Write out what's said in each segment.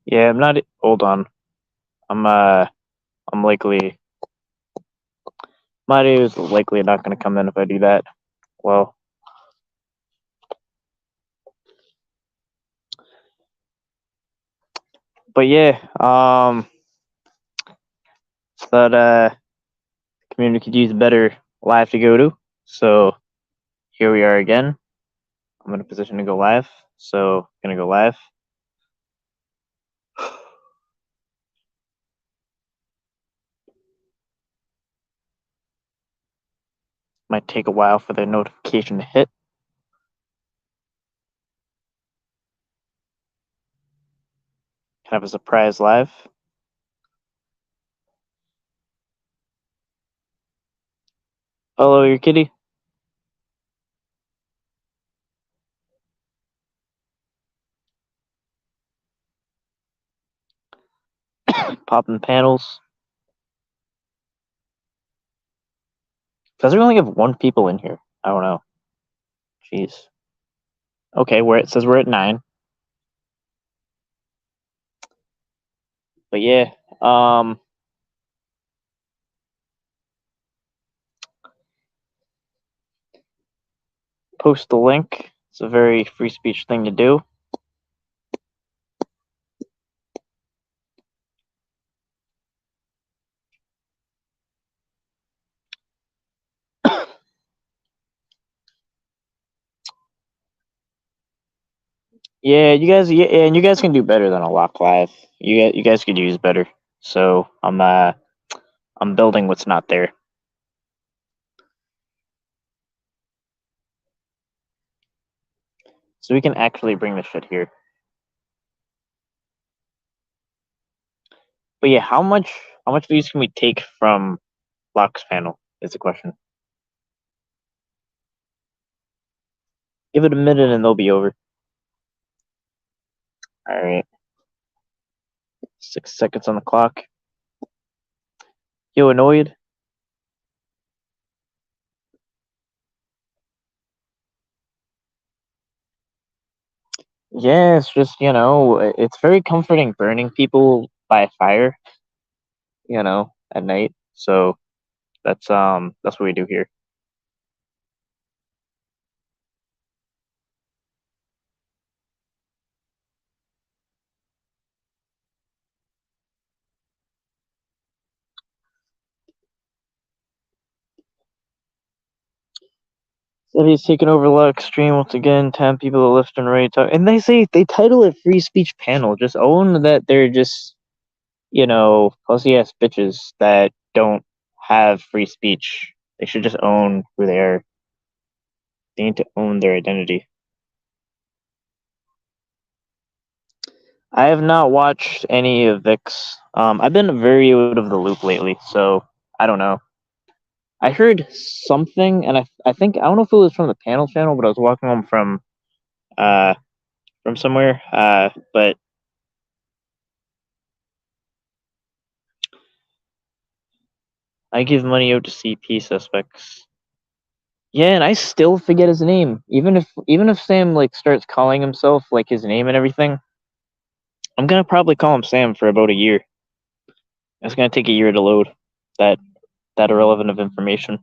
Yeah, I'm not. Hold on. I'm likely. My audio is likely not going to come in if I do that. Well, but yeah, that community could use a better live to go to. So here we are again. I'm in a position to go live. So gonna go live. Might take a while for the notification to hit. Kind of a surprise live. Hello, your kitty. Popping panels. Does we only have one people in here? I don't know. Jeez. Okay, where it says we're at 9. But yeah, post the link. It's a very free speech thing to do. Yeah, and you guys can do better than a lock live. You guys could use better. So I'm building what's not there. So we can actually bring this shit here. But yeah, how much of these can we take from Lock's panel is the question. Give it a minute and they'll be over. Alright. 6 seconds on the clock. You annoyed? Yeah, it's just, it's very comforting burning people by fire, at night. So that's what we do here. So he's taking over Livestream once again, 10 people to left and right talk. And they title it free speech panel. Just own that they're just, pussy ass bitches that don't have free speech. They should just own who they are. They need to own their identity. I have not watched any of Vic's. I've been very out of the loop lately, so I don't know. I heard something, and I think I don't know if it was from the panel channel, but I was walking home from somewhere. But I give money out to CP suspects. Yeah, and I still forget his name. Even if Sam starts calling himself his name and everything, I'm gonna probably call him Sam for about a year. It's gonna take a year to load that irrelevant of information.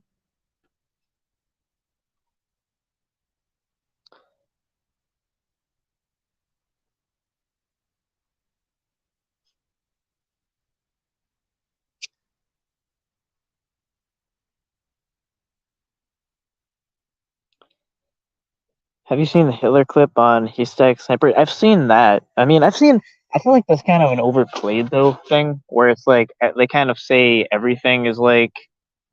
Have you seen the Hitler clip on Haystack Sniper? I've seen that. I mean, I feel like that's kind of an overplayed though thing, where it's they kind of say everything is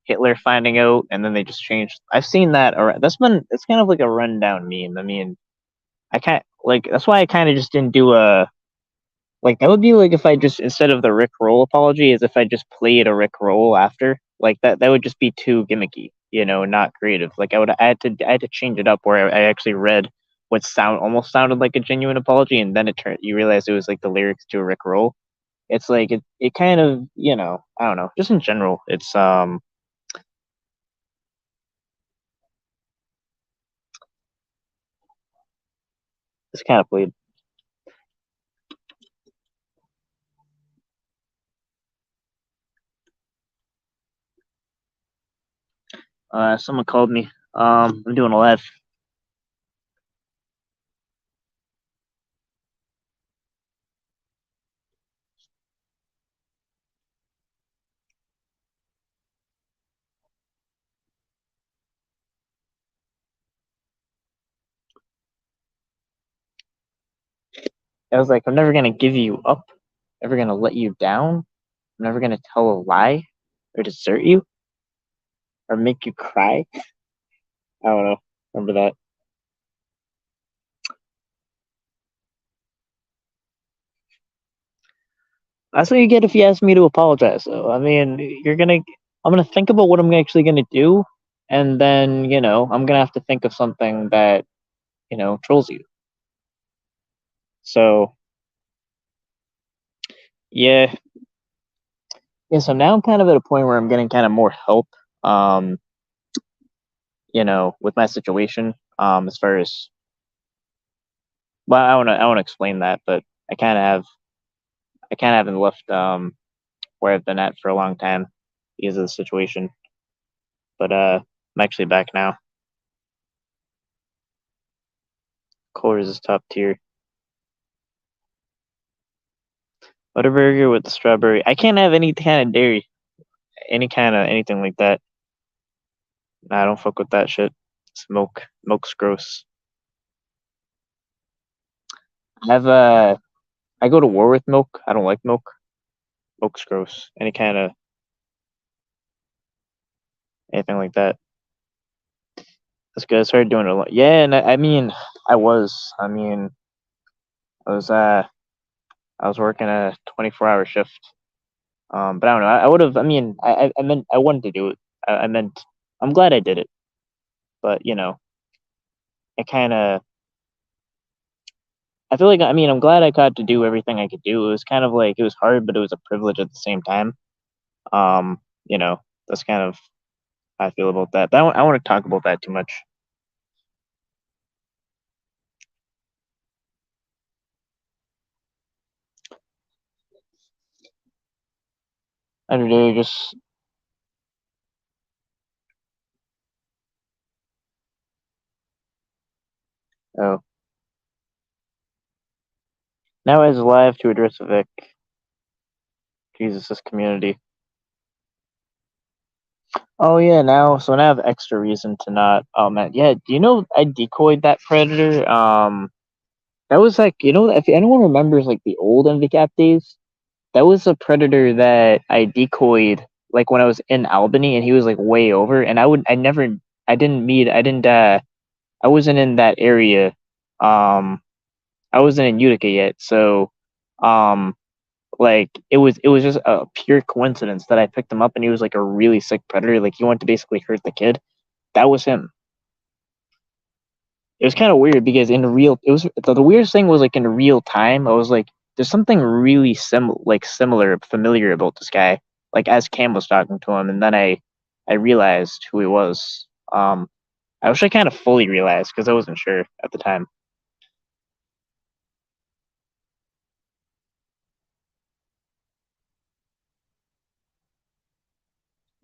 Hitler finding out, and then they just change. I've seen that, or it's kind of like a rundown meme. I mean, I can't that's why I kind of just didn't do a that would be if I just instead of the Rick Roll apology, is if I just played a Rick Roll after that would just be too gimmicky, not creative. I had to change it up where I actually read what almost sounded like a genuine apology, and then you realize it was the lyrics to a Rick Roll. It's it kind of I don't know, just in general it's kind of played. Someone called me. I'm doing a live. I was like, I'm never gonna give you up. Never gonna let you down. I'm never gonna tell a lie or desert you or make you cry. I don't know. Remember that? That's what you get if you ask me to apologize. So I mean, I'm gonna think about what I'm actually gonna do, and then I'm gonna have to think of something that trolls you. So yeah, yeah. So now I'm kind of at a point where I'm getting kind of more help. Um, with my situation. As far as well, I want to explain that, but I kind of have I kind of haven't left where I've been at for a long time because of the situation. But I'm actually back now. Coors is top tier. Butterburger with the strawberry. I can't have any kind of dairy, any kind of anything like that. Nah, I don't fuck with that shit. Milk's gross. I have I go to war with milk. I don't like milk. Milk's gross. Any kind of anything like that. That's good. I started doing it a lot. Yeah, and I mean, I was. I mean, I was I was working a 24-hour shift. But I don't know. I would have. I mean, I meant I wanted to do it. I meant I'm glad I did it. But I kind of I feel like I'm glad I got to do everything I could do. It was kind of like it was hard, but it was a privilege at the same time. Um, that's kind of how I feel about that. But I want to talk about that too much. I don't know. Just oh, now is live to address Vic. Jesus, this community. Oh yeah, now I have extra reason to not. Oh man, yeah. Do you know I decoyed that predator? That was like if anyone remembers like the old MVCap days, that was a predator that I decoyed like when I was in Albany and he was like way over, and I didn't I wasn't in that area. Um, I wasn't in Utica yet, so um like it was just a pure coincidence that I picked him up and he was like a really sick predator. Like he wanted to basically hurt the kid. That was him. It was kind of weird because in real it was the weirdest thing was like in real time I was like there's something really similar familiar about this guy like as Cam was talking to him, and then I realized who he was. I wish I kind of fully realized because I wasn't sure at the time.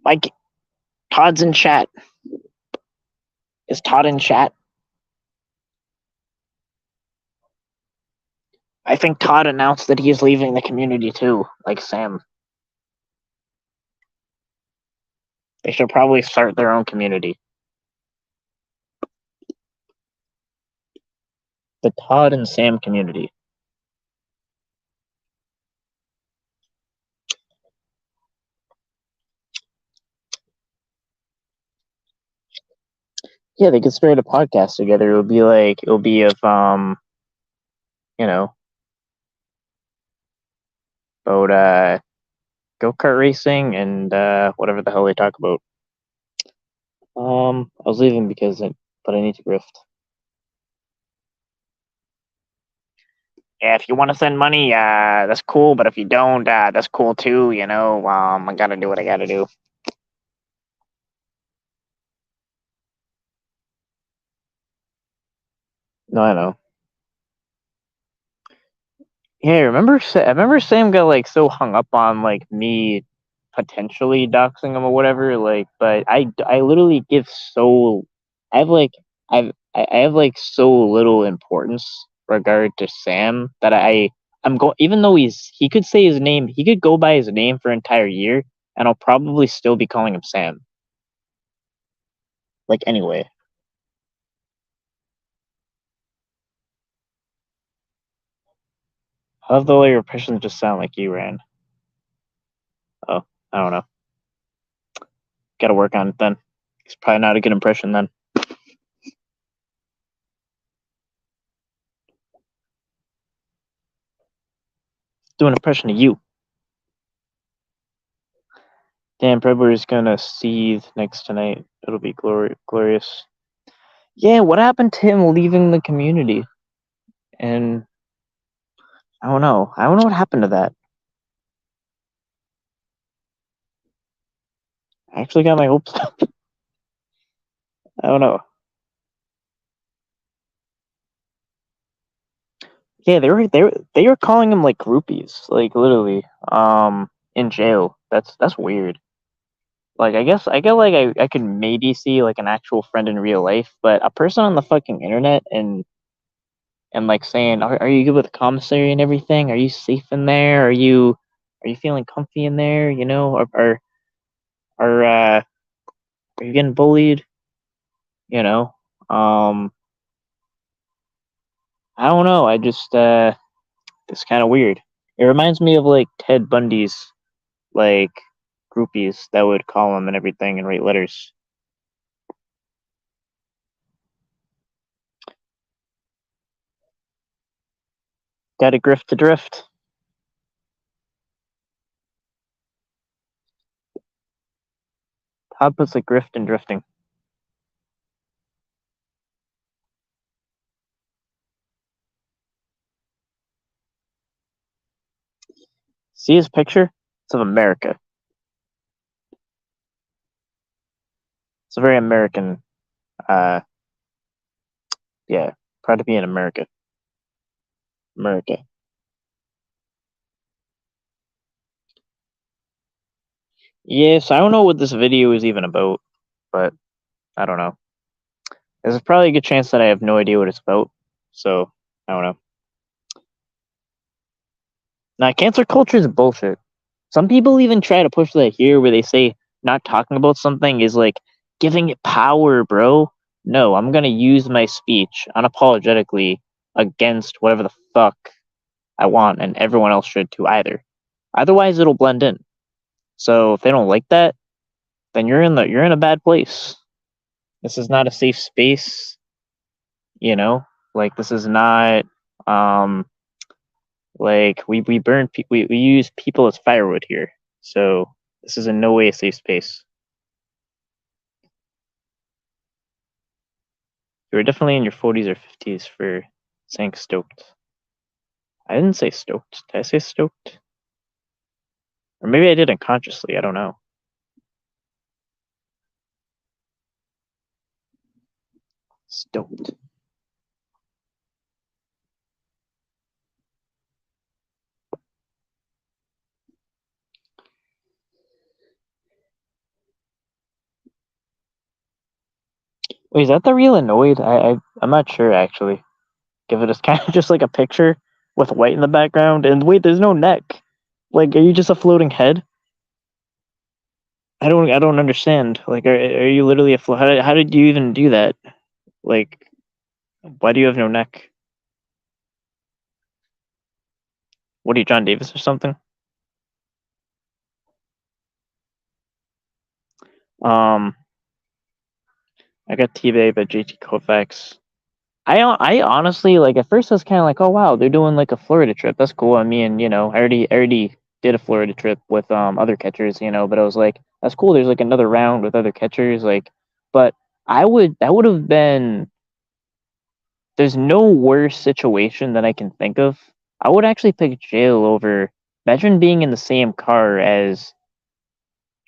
Mike, Todd's in chat. Is Todd in chat? I think Todd announced that he is leaving the community too, like Sam. They should probably start their own community. The Todd and Sam community. Yeah, they could start a podcast together. It'll be of you know, about go kart racing and whatever the hell they talk about. I was leaving but I need to grift. Yeah, if you want to send money, that's cool. But if you don't, that's cool too. I gotta do what I gotta do. No, I know. Yeah, I remember Sam got like so hung up on like me potentially doxing him or whatever. Like, but I literally give so I have like I have like so little importance regard to Sam that I'm going, even though he could say his name, he could go by his name for an entire year, and I'll probably still be calling him Sam. Like, anyway. How do all your impressions just sound like you, Ran? Oh, I don't know. Gotta work on it then. It's probably not a good impression then. Do an impression of you. Damn, Predator's gonna seethe next tonight. It'll be glorious. Yeah, what happened to him leaving the community? And I don't know. I don't know what happened to that. I actually got my hopes up. I don't know. Yeah, they were calling him like groupies, like literally, in jail. That's weird. Like, I get like I could maybe see like an actual friend in real life, but a person on the fucking internet and like saying, are you good with the commissary and everything? Are you safe in there? Are you feeling comfy in there? You know, are you getting bullied? You know, um, I don't know. I just it's kind of weird. It reminds me of like Ted Bundy's like groupies that would call him and everything and write letters. Got to grift to drift. Todd puts a grift in drifting. See his picture? It's of America. It's a very American. Uh, yeah, proud to be in America. America. Yes, I don't know what this video is even about, but I don't know. There's probably a good chance that I have no idea what it's about, so I don't know. Now, cancel culture is bullshit. Some people even try to push that here, where they say not talking about something is like giving it power, bro. No, I'm gonna use my speech unapologetically against whatever the fuck I want, and everyone else should too either. Otherwise, it'll blend in. So if they don't like that, then you're in a bad place. This is not a safe space, you know. Like, this is not um like we burn we use people as firewood here. So this is in no way a safe space. You were definitely in your 40s or 50s for saying stoked. I didn't say stoked. Did I say stoked? Or maybe I did unconsciously. I don't know. Stoked. Wait, is that the real annoyed? I'm not sure actually. Give it as kind of just like a picture with white in the background. And wait, there's no neck. Like, are you just a floating head? I don't understand. Like, are you literally a float? How did you even do that? Like, why do you have no neck? What are you, John Davis or something? Um, I got T-Bay by JT Kofax. I honestly, like, at first I was kind of like, oh wow, they're doing like a Florida trip. That's cool. I mean, you know, I already did a Florida trip with other catchers, you know, but I was like, that's cool. There's like another round with other catchers, like, but that would have been. There's no worse situation that I can think of. I would actually pick jail over. Imagine being in the same car as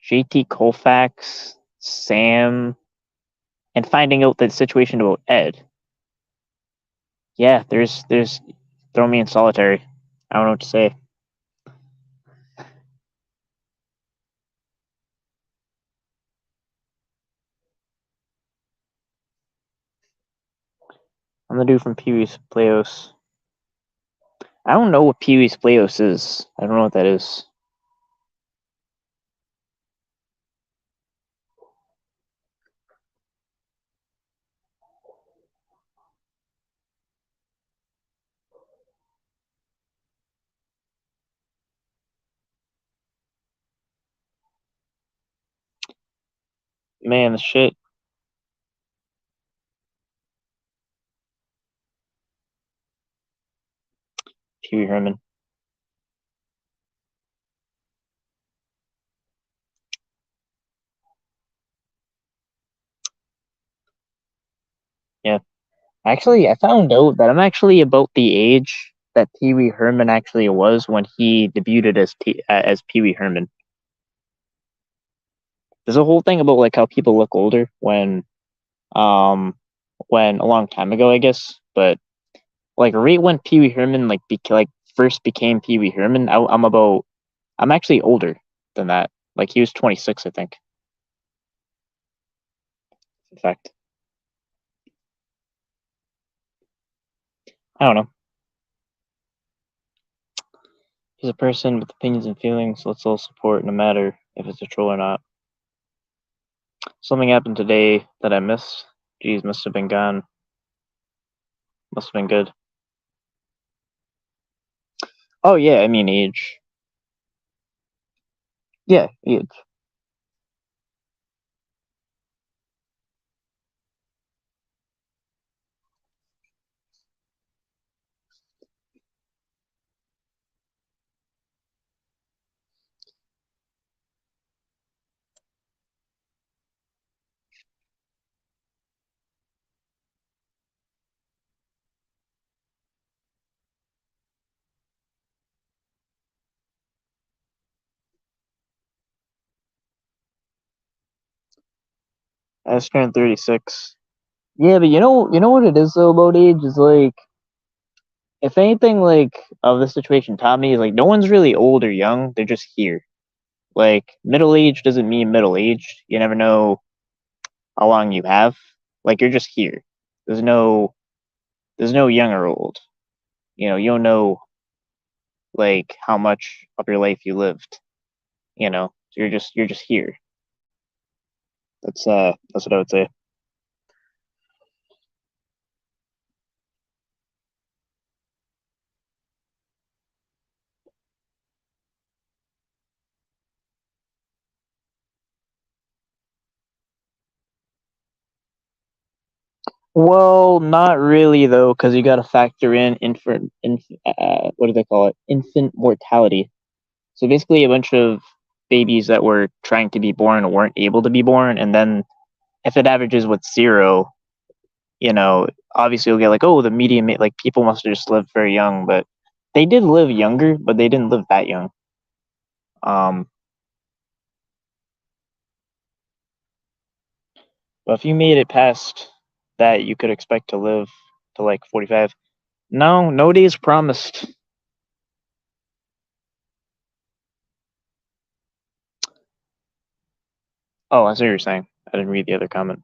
JT Colfax, Sam, and finding out the situation about Ed. Yeah, there's throw me in solitary. I don't know what to say. I'm the dude from Pee-wee's Playhouse. I don't know what Pee-wee's Playhouse is. I don't know what that is. Man, the shit. Pee-wee Herman. Yeah. Actually, I found out that I'm actually about the age that Pee-wee Herman actually was when he debuted as Pee-wee Herman. There's a whole thing about like how people look older um when a long time ago, I guess, but like right when Pee Wee Herman like first became Pee Wee Herman, I'm actually older than that. Like he was 26, I think. In fact, I don't know. He's a person with opinions and feelings. Let's all support, no matter if it's a troll or not. Something happened today that I missed. Geez, must have been gone. Must have been good. Oh yeah, I mean age. Yeah, age. I just turned 36. Yeah, but you know what it is though about age is like, if anything, like of the situation taught me is like no one's really old or young. They're just here. Like middle age doesn't mean middle aged. You never know how long you have. Like you're just here. There's no there's no young or old. You know, you don't know like how much of your life you lived. You know, so you're just here. That's what I would say. Well, not really though, because you got to factor in what do they call it? Infant mortality. So basically, a bunch of babies that were trying to be born weren't able to be born, and then if it averages with zero, you know, obviously you'll get like, oh, the median, like people must have just lived very young, but they did live younger, but they didn't live that young. Um, but if you made it past that, you could expect to live to like 45. No, no days promised. Oh, I see what you're saying. I didn't read the other comment.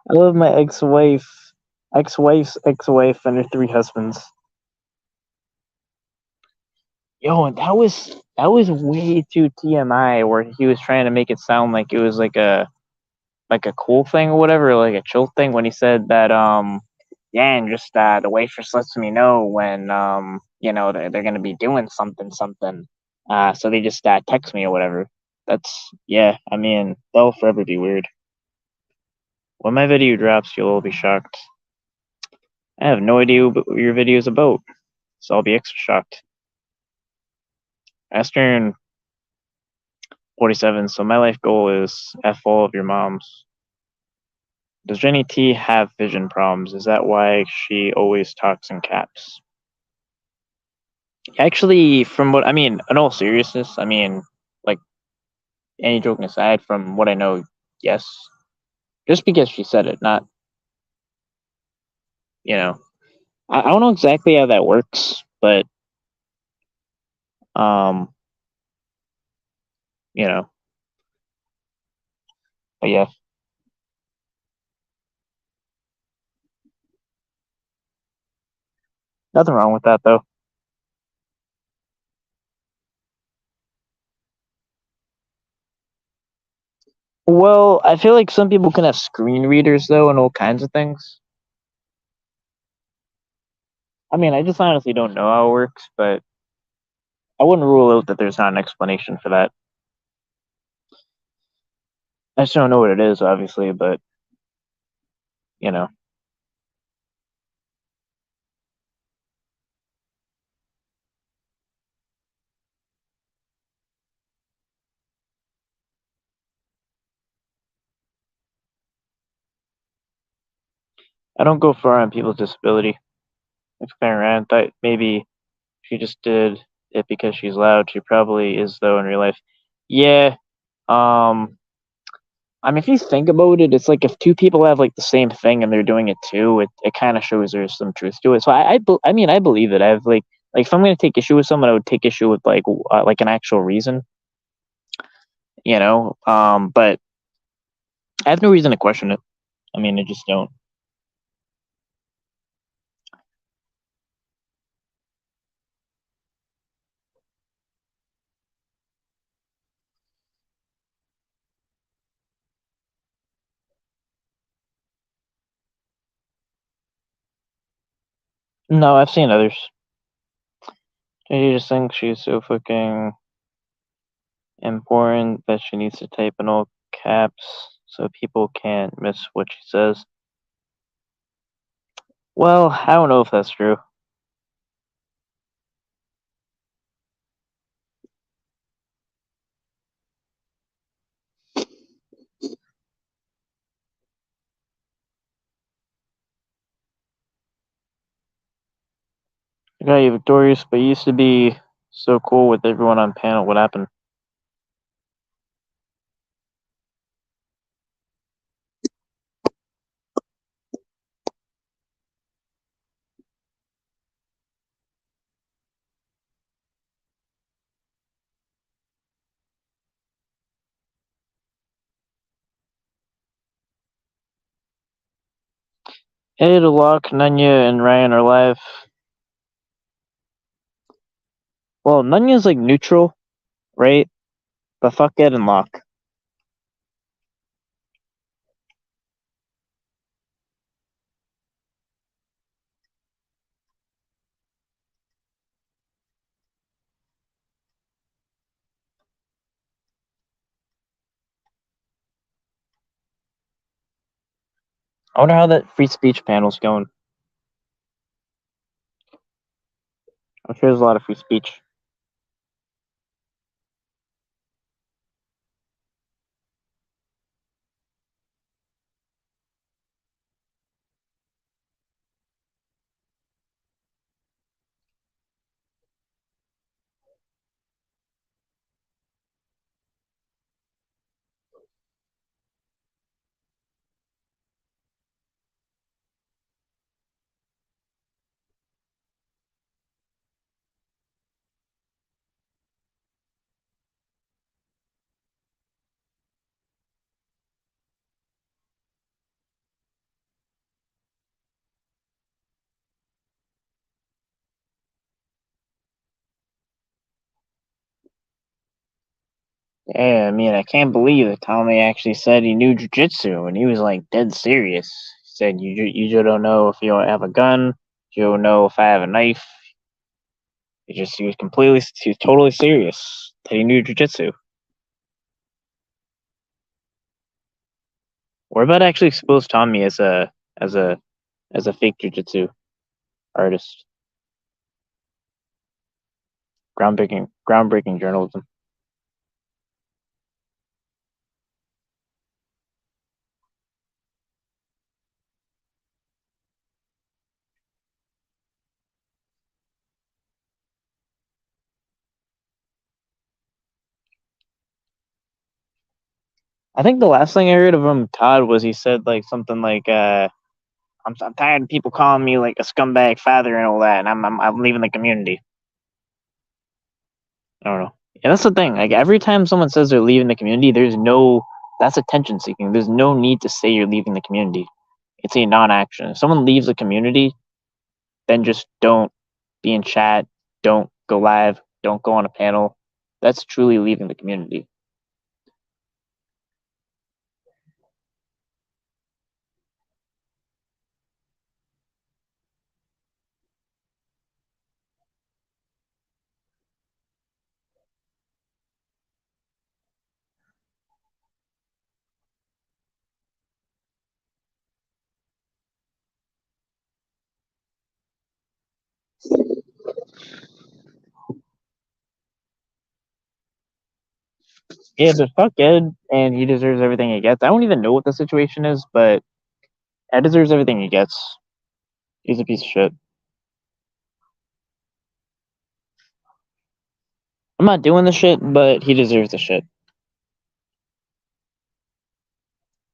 I love my ex-wife's ex-wife, and her three husbands. Yo, and that was way too TMI, where he was trying to make it sound like it was like a cool thing or whatever, like a chill thing, when he said that yeah, and just the waitress lets me know when you know they're gonna be doing something. So they just text me or whatever. That's yeah. I mean, that'll forever be weird. When my video drops, you'll all be shocked. I have no idea what your video is about, so I'll be extra shocked. I turn 47, so my life goal is F all of your moms. Does Jenny T have vision problems? Is that why she always talks in caps? Actually, from what I mean, in all seriousness, I mean, like, any joking aside, from what I know, yes. Just because she said it, not you know, I don't know exactly how that works, but um, you know, but yeah, nothing wrong with that though. Well, I feel like some people can have screen readers though, and all kinds of things. I mean, I just honestly don't know how it works, but I wouldn't rule out that there's not an explanation for that. I just don't know what it is, obviously, but you know, I don't go far on people's disability. It's kind of rant. That maybe she just did it because she's loud. She probably is though in real life. Yeah. Um. I mean, if you think about it, it's like if two people have like the same thing and they're doing it too, it kind of shows there's some truth to it. So I mean, I believe it. I have like if I'm gonna take issue with someone, I would take issue with like an actual reason, you know. But I have no reason to question it. I mean, I just don't. No, I've seen others. She just thinks she's so fucking important that she needs to type in all caps so people can't miss what she says. Well, I don't know if that's true. I got you, Victorious, but you used to be so cool with everyone on panel. What happened? Hey, to Locke, Nunya, and Ryan are live. Well, Nunya's like neutral, right? But fuck Ed and Locke. I wonder how that free speech panel's going. I'm sure there's a lot of free speech. Yeah, I mean, I can't believe that Tommy actually said he knew jujitsu, and he was like dead serious. He said, "You just don't know if you don't have a gun. You don't know if I have a knife." He was totally serious that he knew jujitsu. We're about to actually expose Tommy as a as a fake jujitsu artist. Groundbreaking journalism. I think the last thing I heard of him, Todd, was he said like something like I'm tired of people calling me like a scumbag father and all that, and I'm leaving the community. I don't know. Yeah, that's the thing. Like every time someone says they're leaving the community, there's no that's attention seeking. There's no need to say you're leaving the community. It's a non-action. If someone leaves the community, then just don't be in chat, don't go live, don't go on a panel. That's truly leaving the community. Yeah, but fuck Ed, and he deserves everything he gets. I don't even know what the situation is, but Ed deserves everything he gets. He's a piece of shit. I'm not doing the shit, but he deserves the shit.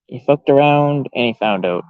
He fucked around and he found out.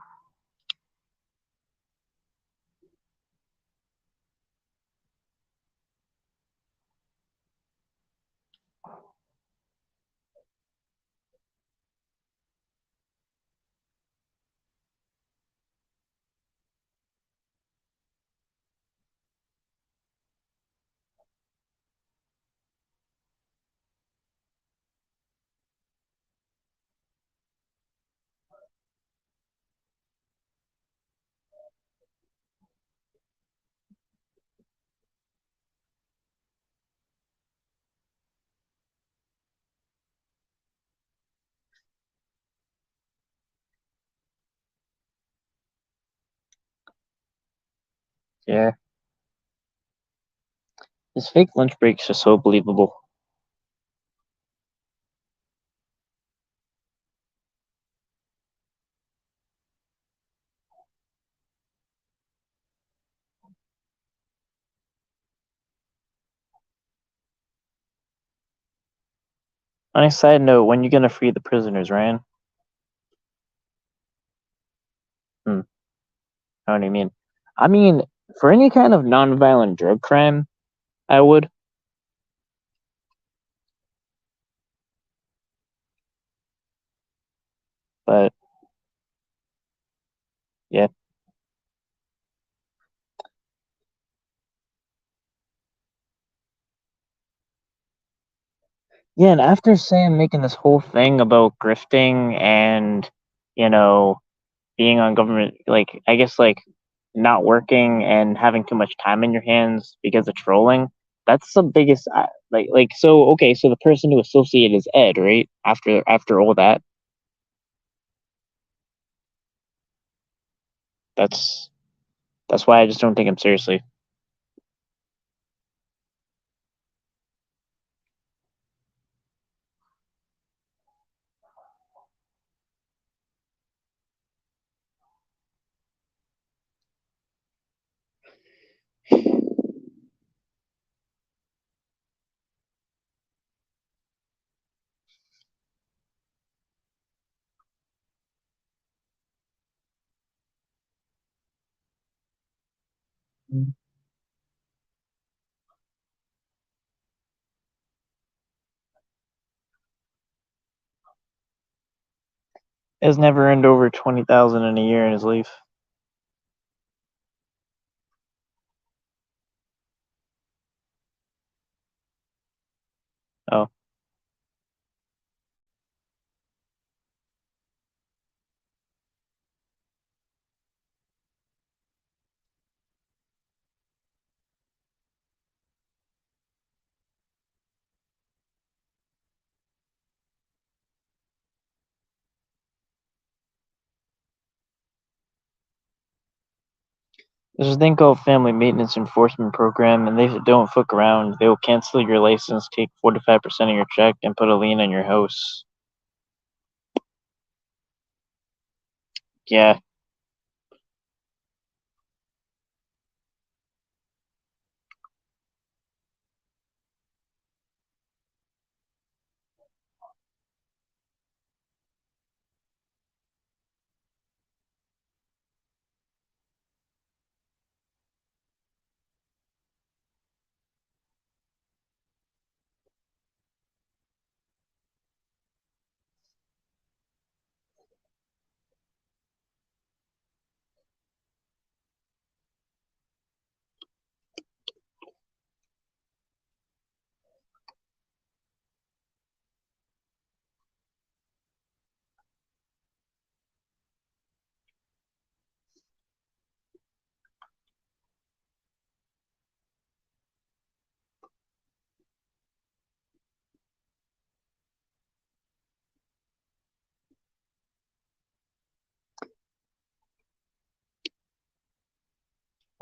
Yeah. His fake lunch breaks are so believable. On a side note, when you gonna free the prisoners, Ryan? How do you mean? I mean, for any kind of non-violent drug crime, I would. But yeah, yeah. And after Sam making this whole thing about grifting and you know being on government, like I guess like not working and having too much time in your hands because of trolling, that's the biggest. Like so. Okay, so the person who associated is Ed, right? After all that, that's that's why I just don't take him seriously. Has never earned over 20,000 in a year in his life. Oh, there's a thing called Family Maintenance Enforcement Program, and they don't fuck around. They will cancel your license, take 4 to 5% of your check, and put a lien on your house. Yeah,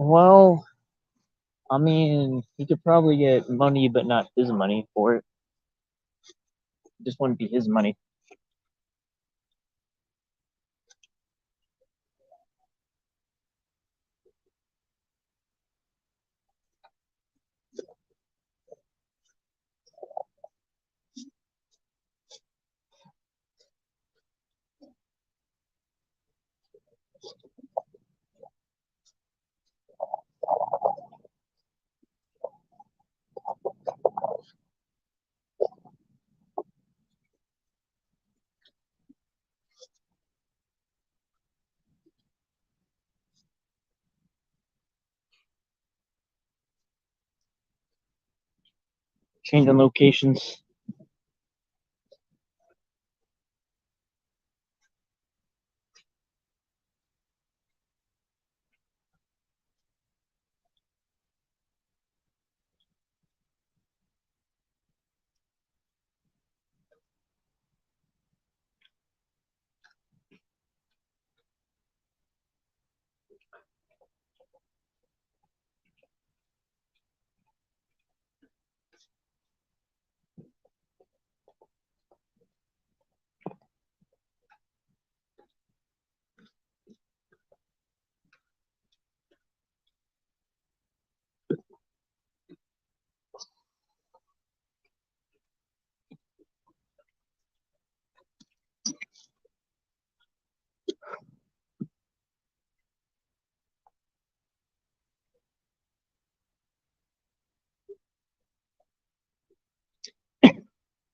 Well, I mean, he could probably get money, but not his money for it. It just wouldn't be his money. Changing locations.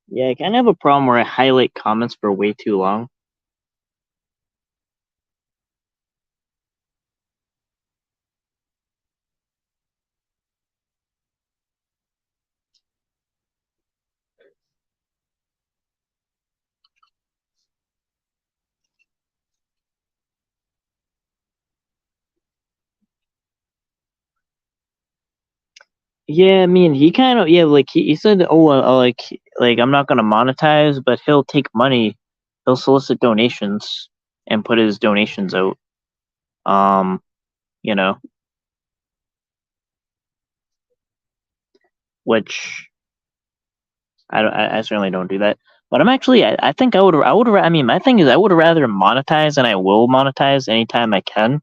Yeah, I kind of have a problem where I highlight comments for way too long. Yeah, I mean, he kind of like he said, oh, like I'm not gonna monetize, but he'll take money, he'll solicit donations and put his donations out. Um, you know, which I certainly don't do that. But I'm actually I think I mean my thing is I would rather monetize and I will monetize anytime I can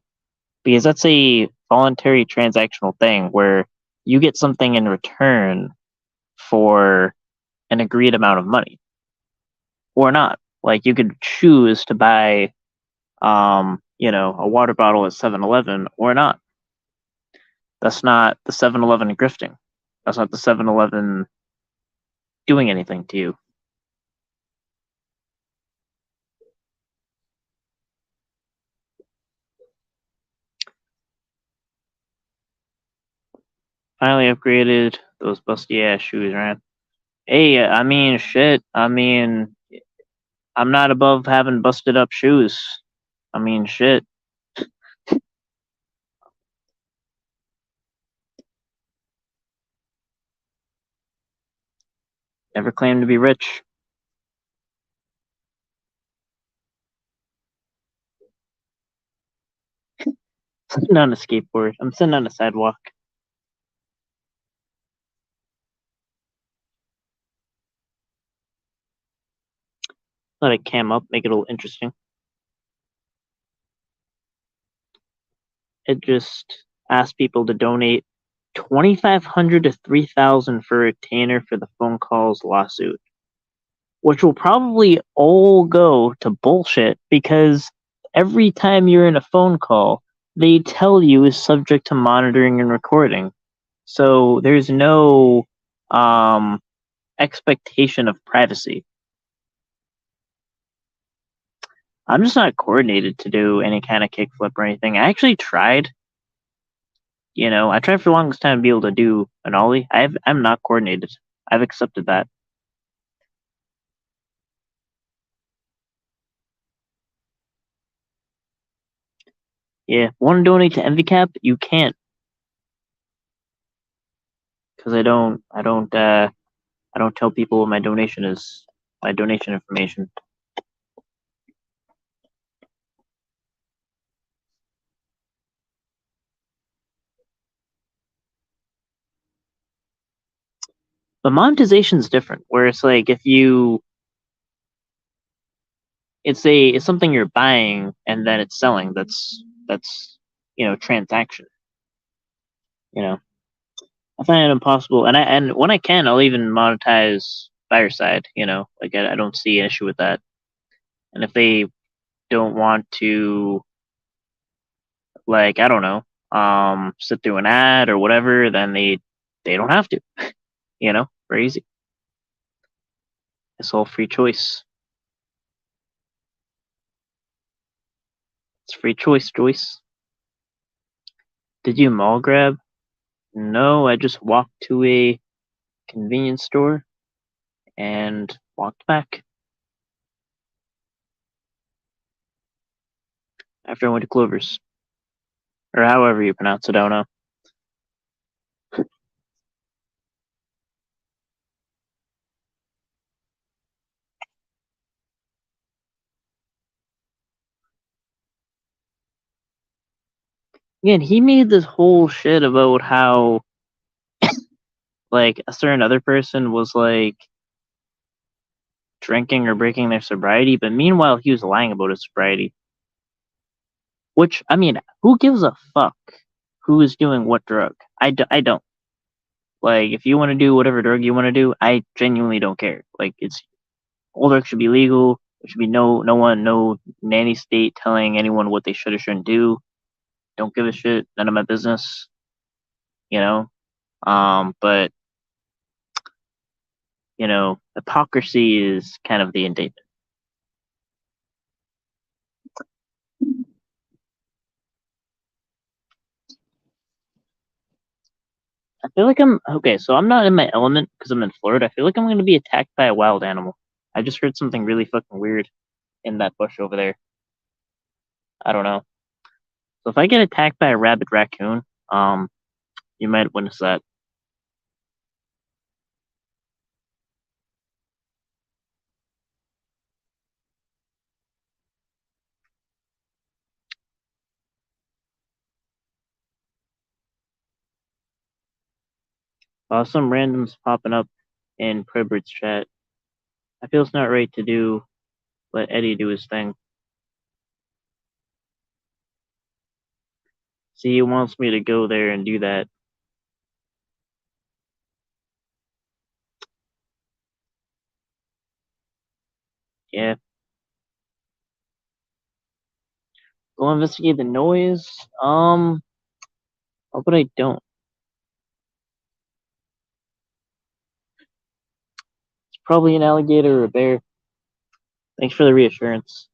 because that's a voluntary transactional thing where you get something in return for an agreed amount of money or not. Like you could choose to buy a water bottle at 7-Eleven or not. That's not the 7-Eleven grifting. That's not the 7-Eleven doing anything to you. Finally upgraded those busty ass shoes, man. Hey, I mean, shit. I mean, I'm not above having busted up shoes. I mean, shit. Never claimed to be rich. Sitting on a skateboard. I'm sitting on a sidewalk. Let it cam up, make it a little interesting. It just asked people to donate 2,500 to 3,000 for a retainer for the phone calls lawsuit, which will probably all go to bullshit because every time you're in a phone call, they tell you is subject to monitoring and recording. So there's no um, expectation of privacy. I'm just not coordinated to do any kind of kickflip or anything. I actually tried. I tried for the longest time to be able to do an ollie. I'm not coordinated. I've accepted that. Yeah, want to donate to EnvyCap? You can't because I don't tell people what my donation is. My donation information. But monetization's different, where it's like if you it's something you're buying and then it's selling. That's transaction. You know, I find it impossible, and when I can, I'll even monetize buyer side. Like I don't see an issue with that. And if they don't want to, like, I don't know, sit through an ad or whatever, then they don't have to. Very easy. It's all free choice. It's free choice, Joyce. Did you mall grab? No, I just walked to a convenience store and walked back after I went to Clover's. Or however you pronounce it, I don't know. Again, he made this whole shit about how, like, a certain other person was, like, drinking or breaking their sobriety, but meanwhile, he was lying about his sobriety. Which, I mean, who gives a fuck who is doing what drug? I don't. Like, if you want to do whatever drug you want to do, I genuinely don't care. Like, all drugs should be legal. There should be no one, no nanny state telling anyone what they should or shouldn't do. Don't give a shit. None of my business. But hypocrisy is kind of the indictment. I feel like so I'm not in my element because I'm in Florida. I feel like I'm going to be attacked by a wild animal. I just heard something really fucking weird in that bush over there. I don't know. So if I get attacked by a rabid raccoon, you might witness that. Some randoms popping up in Prebert's chat. I feel it's not right to let Eddie do his thing. See, he wants me to go there and do that. Yeah. Go investigate the noise. Oh, but I don't. It's probably an alligator or a bear. Thanks for the reassurance.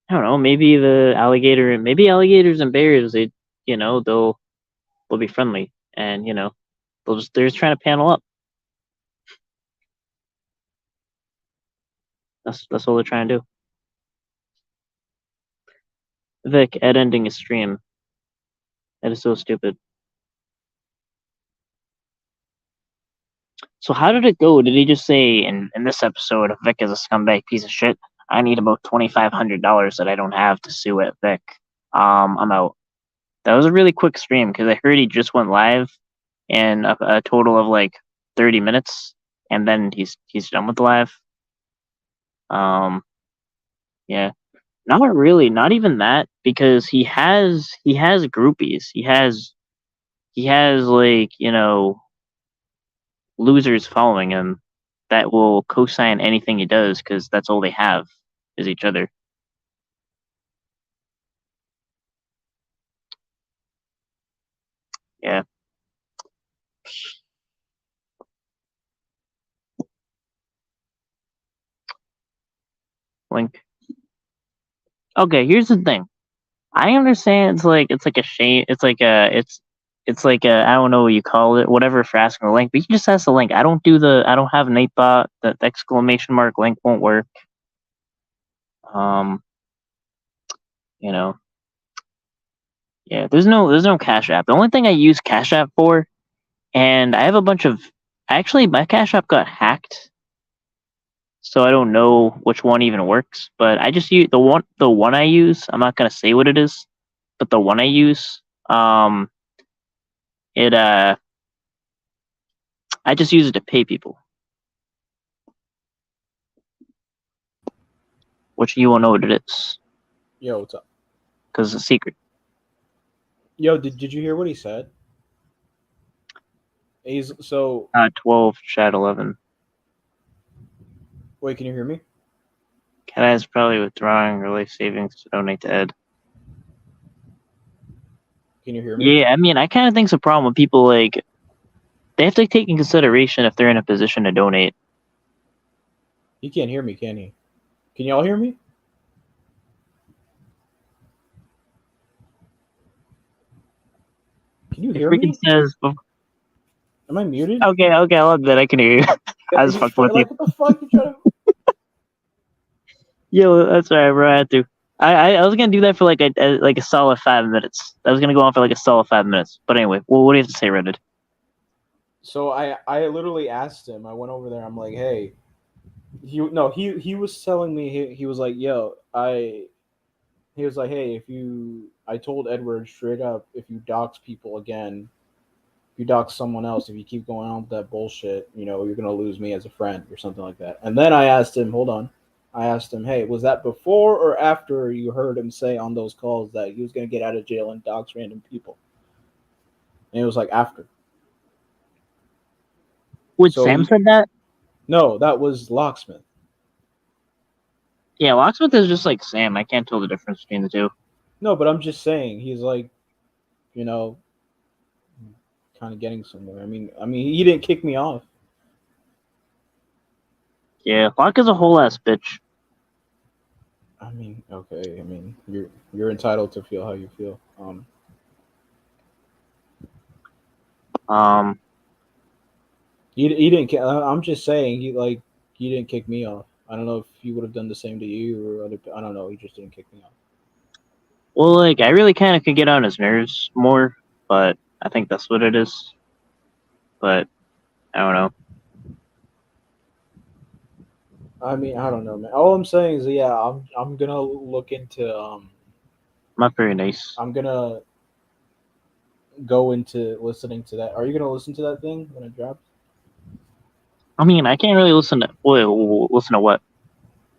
I don't know. Maybe maybe alligators and bears. They'll be friendly, and they're just trying to panel up. That's all they're trying to do. Vic, Ed ending his stream. That is so stupid. So how did it go? Did he just say in this episode, Vic is a scumbag piece of shit? I need about $2,500 that I don't have to sue at Vic. I'm out. That was a really quick stream because I heard he just went live in a total of like 30 minutes, and then he's done with the live. Yeah, not really, not even that, because he has groupies. He has like losers following him that will co-sign anything he does because that's all they have is each other. Yeah. Link. Okay, here's the thing. I understand it's like a shame. It's like a, I don't know what you call it, whatever, for asking a link. But you can just ask the link. I don't have an 8-bot. The exclamation mark link won't work. Yeah, there's no Cash App. The only thing I use Cash App for, and I have a bunch of, actually my Cash App got hacked. so I don't know which one even works. But I just use the one I use. I'm not gonna say what it is, but the one I use, it I just use it to pay people, which you won't know what it is Yo, what's up? because it's a secret. Yo, did you hear what he said? He's so 12 chat 11. wait, can you hear me? Cat is probably withdrawing her life savings to donate to Ed. Can you hear me? Yeah, I mean, I kind of think it's a problem when people like they have to take in consideration if they're in a position to donate. He can't hear me, can he? Can y'all hear me? Can you It hear freaking me? says, Am I muted? okay, I love that. I can hear you. I was fucking with you. Like what the fuck you trying to? Yo, that's alright, bro. I had to. I was gonna do that for like a solid 5 minutes. I was gonna go on for like a solid 5 minutes. But anyway, well, what do you have to say, Reddit? So I literally asked him. I went over there. I'm like, hey, he was telling me he was like, yo, he was like, hey, I told Edward straight up, if you dox people again, if you dox someone else, if you keep going on with that bullshit, you're gonna lose me as a friend or something like that. And then I asked him, hold on, I asked him, hey, was that before or after you heard him say on those calls that he was gonna get out of jail and dox random people? And it was like after. Would So Sam said that? no, that was Locksmith. Yeah, Locksmith is just like Sam. I can't tell the difference between the two. No, but I'm just saying he's like, you know, kind of getting somewhere. I mean, he didn't kick me off. Yeah, Lock is a whole ass bitch. I mean, okay. I mean, you're entitled to feel how you feel. Um, He didn't. I'm just saying he didn't kick me off. I don't know if he would have done the same to you or other. I don't know. He just didn't kick me off. well, like I really kind of could get on his nerves more, but I think that's what it is. But I don't know. I mean, I don't know, man. All I'm saying is, yeah, I'm gonna look into Not very nice. I'm gonna go into listening to that. Are you gonna listen to that thing when it drops? I mean, I can't really listen to listen to what.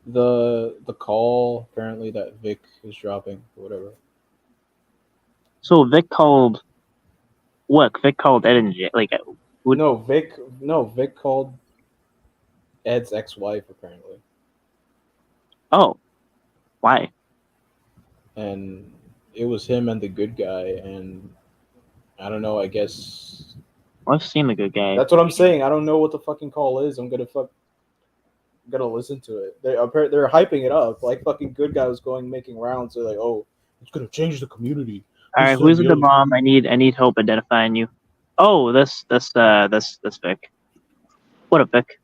The call apparently that Vic is dropping or whatever. So Vic called what? Vic called Ed and Jay. Like, what? Vic called Ed's ex-wife apparently, Oh, why? and it was him and the good guy, and I don't know. I guess Well, I've seen the good guy. that's what I'm saying. I don't know what the fucking call is. I'm gonna listen to it. They're hyping it up like fucking good guy was going making rounds. They're like, oh, it's gonna change the community. All right, who's at the bomb? I need help identifying you. Oh, this Vic. What up, Vic?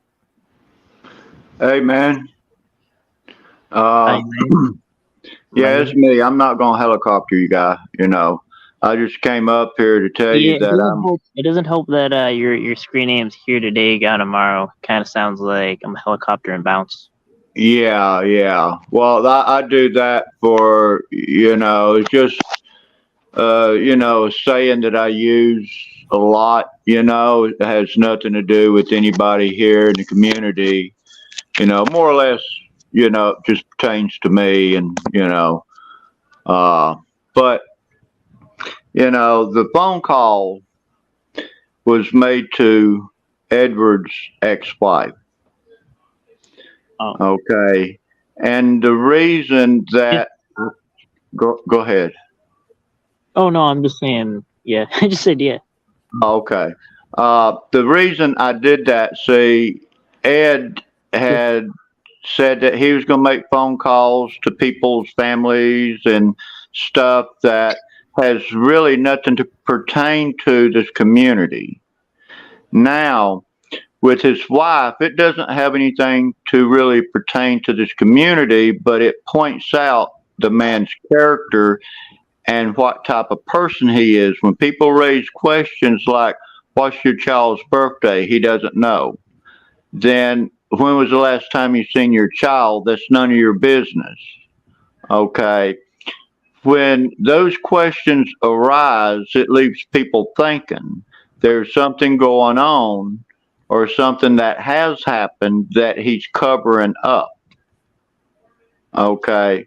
Hey, man. Hi, Yeah, it's me. I'm not going to helicopter you guy, I just came up here to tell you that it doesn't help that your screen name's here today, gone tomorrow. Kind of sounds like I'm a helicopter and bounce. yeah. Well, I do that for, it's just, saying that I use a lot, it has nothing to do with anybody here in the community, more or less, just pertains to me and, but, the phone call was made to Edward's ex-wife. Oh. Okay. And the reason that go ahead. Oh no, I'm just saying. Yeah, I just said yeah. Okay. The reason I did that, see, Ed had said that he was going to make phone calls to people's families and stuff that has really nothing to pertain to this community. Now, with his wife, it doesn't have anything to really pertain to this community, but it points out the man's character and what type of person he is. When people raise questions like, what's your child's birthday? He doesn't know. Then when was the last time you seen your child? That's none of your business. Okay. When those questions arise, it leaves people thinking there's something going on or something that has happened that he's covering up. Okay.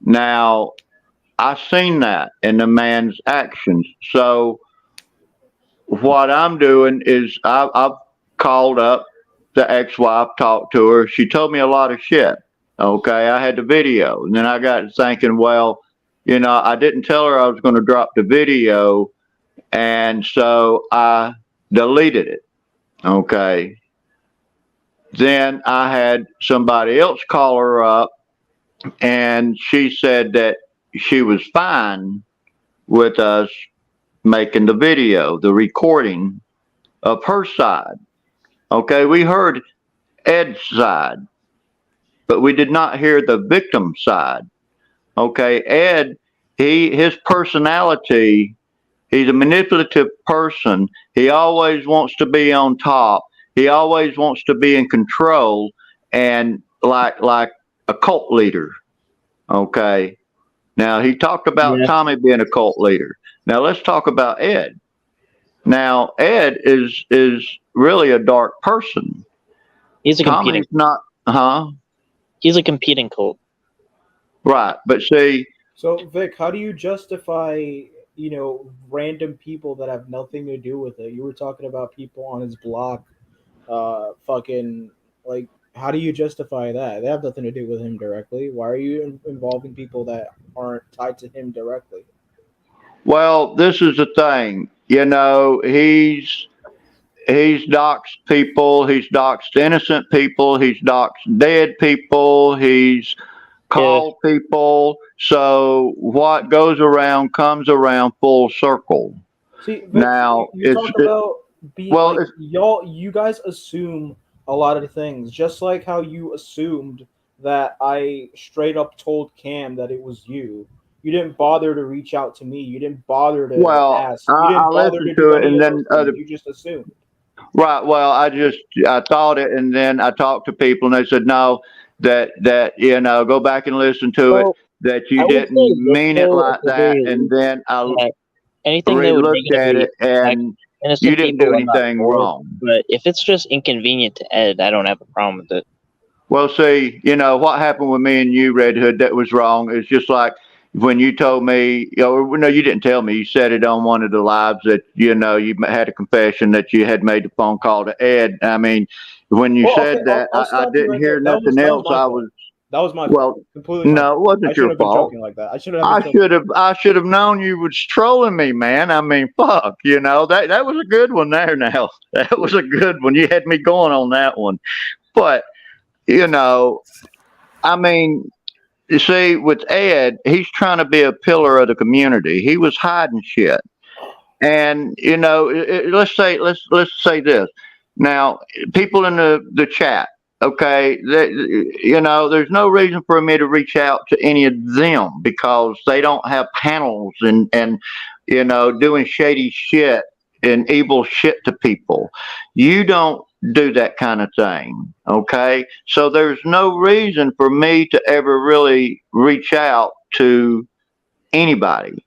Now, I seen that in the man's actions. So what I'm doing is I've called up the ex-wife, talked to her. She told me a lot of shit. Okay, I had the video, and then I got thinking, well, I didn't tell her I was going to drop the video, and so I deleted it. Okay. Then I had somebody else call her up, and she said that she was fine with us making the video, the recording of her side. Okay, we heard Ed's side, but we did not hear the victim side. Okay, Ed, his personality, he's a manipulative person. He always wants to be on top. He always wants to be in control and like a cult leader. Okay. Now he talked about Yeah, Tommy being a cult leader. Now let's talk about Ed. Now Ed is really a dark person. he's a Tommy's competing. not, huh? He's a competing cult. Right. But see, So, Vic, how do you justify, random people that have nothing to do with it? You were talking about people on his block, fucking, like, how do you justify that? They have nothing to do with him directly. Why are you involving people that aren't tied to him directly? well, this is the thing. He's doxed people. He's doxed innocent people. He's doxed dead people. He's Yeah, called people. So what goes around comes around full circle. See, Vic, Now you talk about being well, like you guys assume a lot of things, just like how you assumed that I straight up told Cam that it was you. You didn't bother to reach out to me. You didn't bother to well, ask. You I didn't bother listened to to do it, any and of those then things. You just assumed. right. Well, I thought it, and then I talked to people, and they said no, that go back and listen to it. well, That I you would say didn't this mean it though, at like the that, very and least, then I that anything that would re-looked at negatively it, affect and you innocent didn't do people, I'm not anything for. wrong. But if it's just inconvenient to Ed, I don't have a problem with it. Well, see, what happened with me and you, Red Hood, that was wrong. It's just like when you told me, no, you didn't tell me. You said it on one of the lives that, you had a confession that you had made the phone call to Ed. I mean, when you Well, okay, said that, I'll I stop you didn't right there. hear nothing That was else. my I fault. was, That was my fault. well, Completely my no, it fault. I wasn't shouldn't your have been fault. joking like that. I shouldn't have been joking. I should have known you was trolling me, man. I mean, fuck, that was a good one there now. That was a good one. You had me going on that one. But, you know, I mean, you see, with Ed, he's trying to be a pillar of the community. He was hiding shit, and let's say this. Now, people in the chat, okay, there's no reason for me to reach out to any of them because they don't have panels and doing shady shit and evil shit to people. You don't do that kind of thing, okay? So there's no reason for me to ever really reach out to anybody,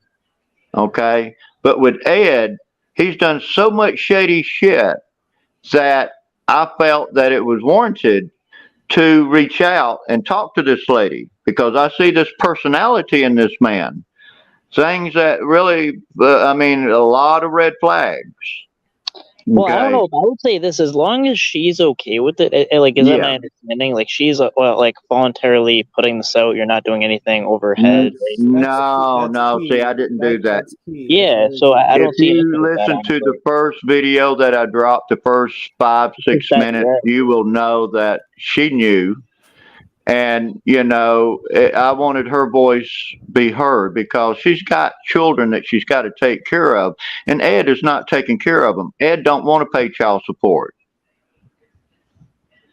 okay? But with Ed, he's done so much shady shit that I felt that it was warranted to reach out and talk to this lady because I see this personality in this man. Things that really, I mean, a lot of red flags. Well, I don't Okay. know. I would say this: as long as she's okay with it, like, is that Yeah. my understanding? Like, she's like voluntarily putting this out. You're not doing anything overhead, right? No, That's no. See, I key. didn't do that. That's key. That's Yeah. very So key. I If don't see you anything with that, listen to the honestly. first video that I dropped, the first five, It's 6 minutes, that, you will know that she knew. And, I wanted her voice be heard because she's got children that she's got to take care of. And Ed is not taking care of them. Ed don't want to pay child support.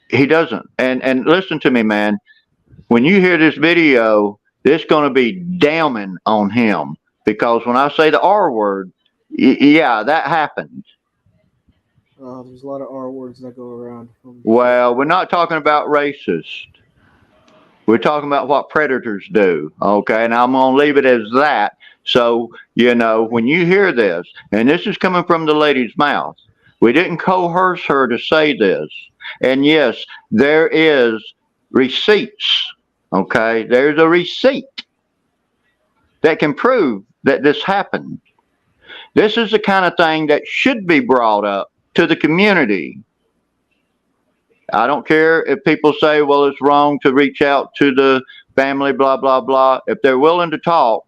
He doesn't. And listen to me, man. When you hear this video, it's going to be damning on him because when I say the R word, yeah, that happened. There's a lot of R words that go around. Holy shit. Well, we're not talking about racist. We're talking about what predators do. Okay, and I'm gonna leave it as that. So when you hear this, and this is coming from the lady's mouth, we didn't coerce her to say this. And yes, there is receipts. Okay, there's a receipt that can prove that this happened. This is the kind of thing that should be brought up to the community. I don't care if people say, well, it's wrong to reach out to the family, blah, blah, blah. If they're willing to talk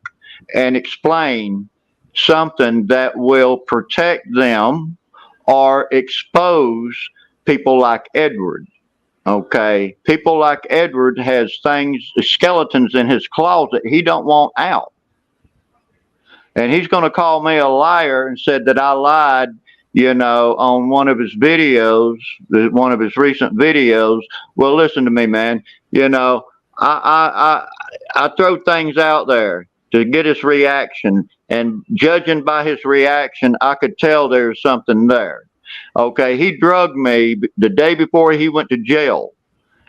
and explain something that will protect them or expose people like Edward. Okay, people like Edward has things, skeletons in his closet he don't want out. And he's going to call me a liar and said that I lied, on one of his videos, one of his recent videos. Well, listen to me, man. I throw things out there to get his reaction, and judging by his reaction, I could tell there's something there. Okay, he drugged me the day before he went to jail.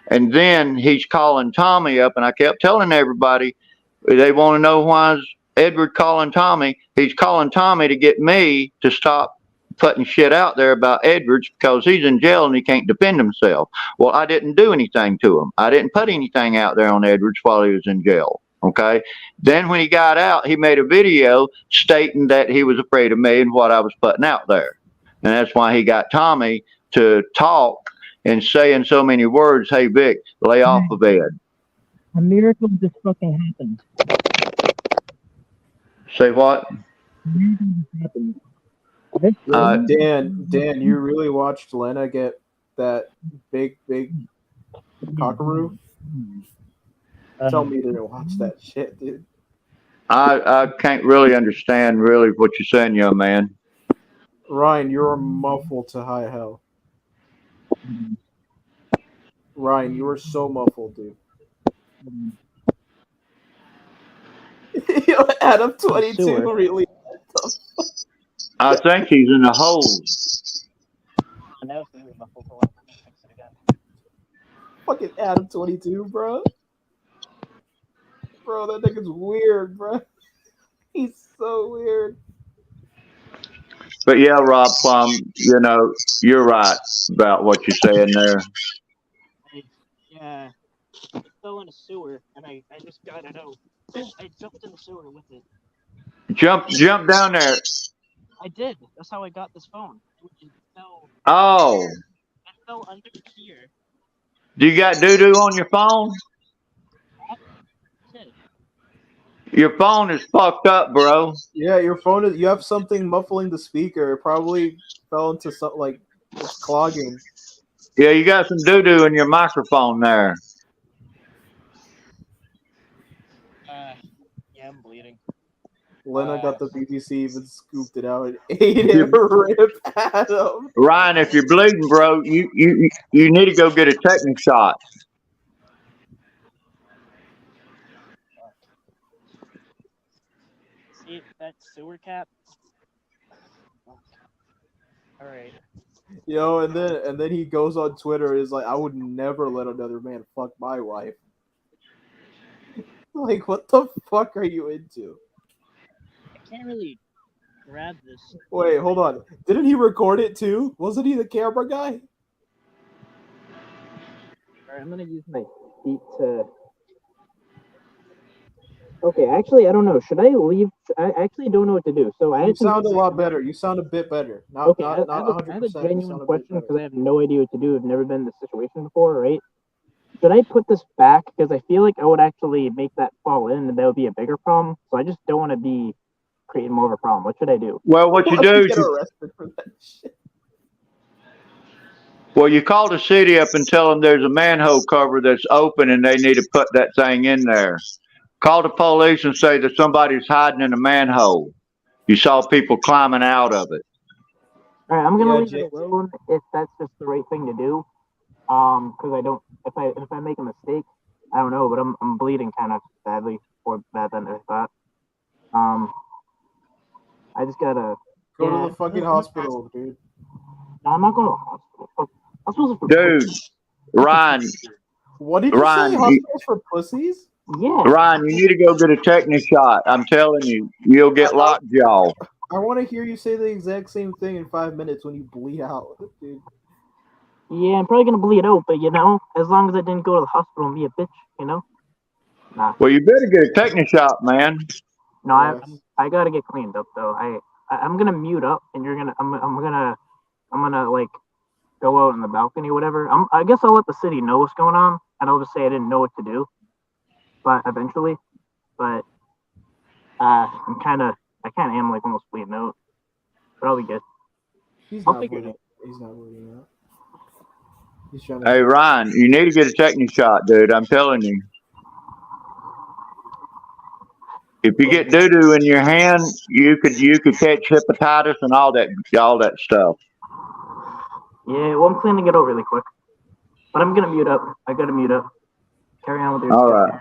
And then he's calling Tommy up, and I kept telling everybody, they want to know why is Edward calling Tommy. He's calling Tommy to get me to stop putting shit out there about Edwards because he's in jail and he can't defend himself. Well, I didn't do anything to him. I didn't put anything out there on Edwards while he was in jail. Okay. Then when he got out, he made a video stating that he was afraid of me and what I was putting out there. And that's why he got Tommy to talk and say in so many words, hey, Vic, lay off the bed. A miracle just fucking happened. Say what? A miracle just happened. Dan, you really watched Lena get that big cockaroo? Tell me you didn't watch that shit, dude. I can't really understand really what you're saying, young man. Ryan, you're muffled to high hell. Ryan, you are so muffled, dude. Adam 22 really. I think he's in the hole. Fucking Adam 22, bro. Bro, that nigga's weird, bro. He's so weird. But yeah, Rob Plum, you're right about what you're saying there. Yeah, I fell in a sewer, and I just got it out. I jumped in the sewer with it. Jump down there. I did. That's how I got this phone. It fell. Oh. It fell under here. Do you got doo-doo on your phone? Your phone is fucked up, bro. Yeah, your phone is. You have something muffling the speaker. It probably fell into something like it's clogging. Yeah, you got some doo-doo in your microphone there. Yeah, I'm bleeding. Lena got the BBC, even scooped it out and ate it. Rip Adam. Ryan, if you're bleeding, bro, you need to go get a tetanus shot. See that sewer cap? All right. Yo, and then he goes on Twitter and is like, I would never let another man fuck my wife. Like, what the fuck are you into? I can't really grab this. Wait, hold on. Didn't he record it too? Wasn't he the camera guy? Alright, I'm gonna use my feet to. Okay, actually, I don't know. Should I leave? I actually don't know what to do. So you sound a lot better. You sound a bit better. Not, okay, not, I have a genuine question because I have no idea what to do. I've never been in this situation before, right? Should I put this back? Because I feel like I would actually make that fall in and that would be a bigger problem. So I just don't want to be creating more of a problem. What should I do? Well, what you do get arrested for that shit. Well, you call the city up and tell them there's a manhole cover that's open and they need to put that thing in there. Call the police and say that somebody's hiding in a manhole. You saw people climbing out of it. All right, I'm gonna leave it alone if that's just the right thing to do. Because I don't. If I make a mistake, I don't know. But I'm bleeding kind of badly, or bad than I thought. I just gotta go to the fucking hospital, dude. No, I'm not going to the hospital. Hospitals are for Dude, pussies. Ryan, What did you say? Ryan, Hospitals for pussies? Yeah. Ryan, you need to go get a tetanus shot. I'm telling you, you'll I, get lockjaw. I want to hear you say the exact same thing in 5 minutes when you bleed out, dude. Yeah, I'm probably going to bleed out, but as long as I didn't go to the hospital and be a bitch. Nah. Well, you better get a tetanus shot, man. No, Yes. I got to get cleaned up, though. I'm going to mute up, and I'm going to, like, go out on the balcony or whatever. I guess I'll let the city know what's going on, and I'll just say I didn't know what to do, but eventually. But I kind of am like almost bleeding out, but I'll be good. He's I'll not figure it bleeding. out. He's not bleeding out. He's trying to Hey, do. Ryan, you need to get a tetanus shot, dude. I'm telling you. If you get doo doo in your hand, you could catch hepatitis and all that stuff. Yeah, well, I'm cleaning it out really quick, but I'm gonna mute up. I gotta mute up. Carry on with your All discussion. right.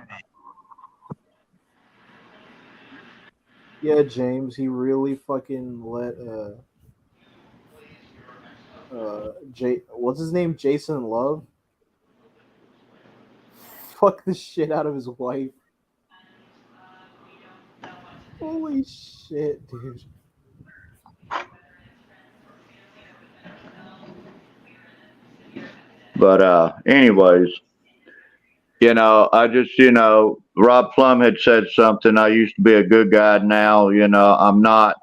Yeah, James. He really fucking let what's his name? Jason Love. Fuck the shit out of his wife. Holy shit, dude. But anyways, I just Rob Plum had said something. I used to be a good guy. Now, I'm not.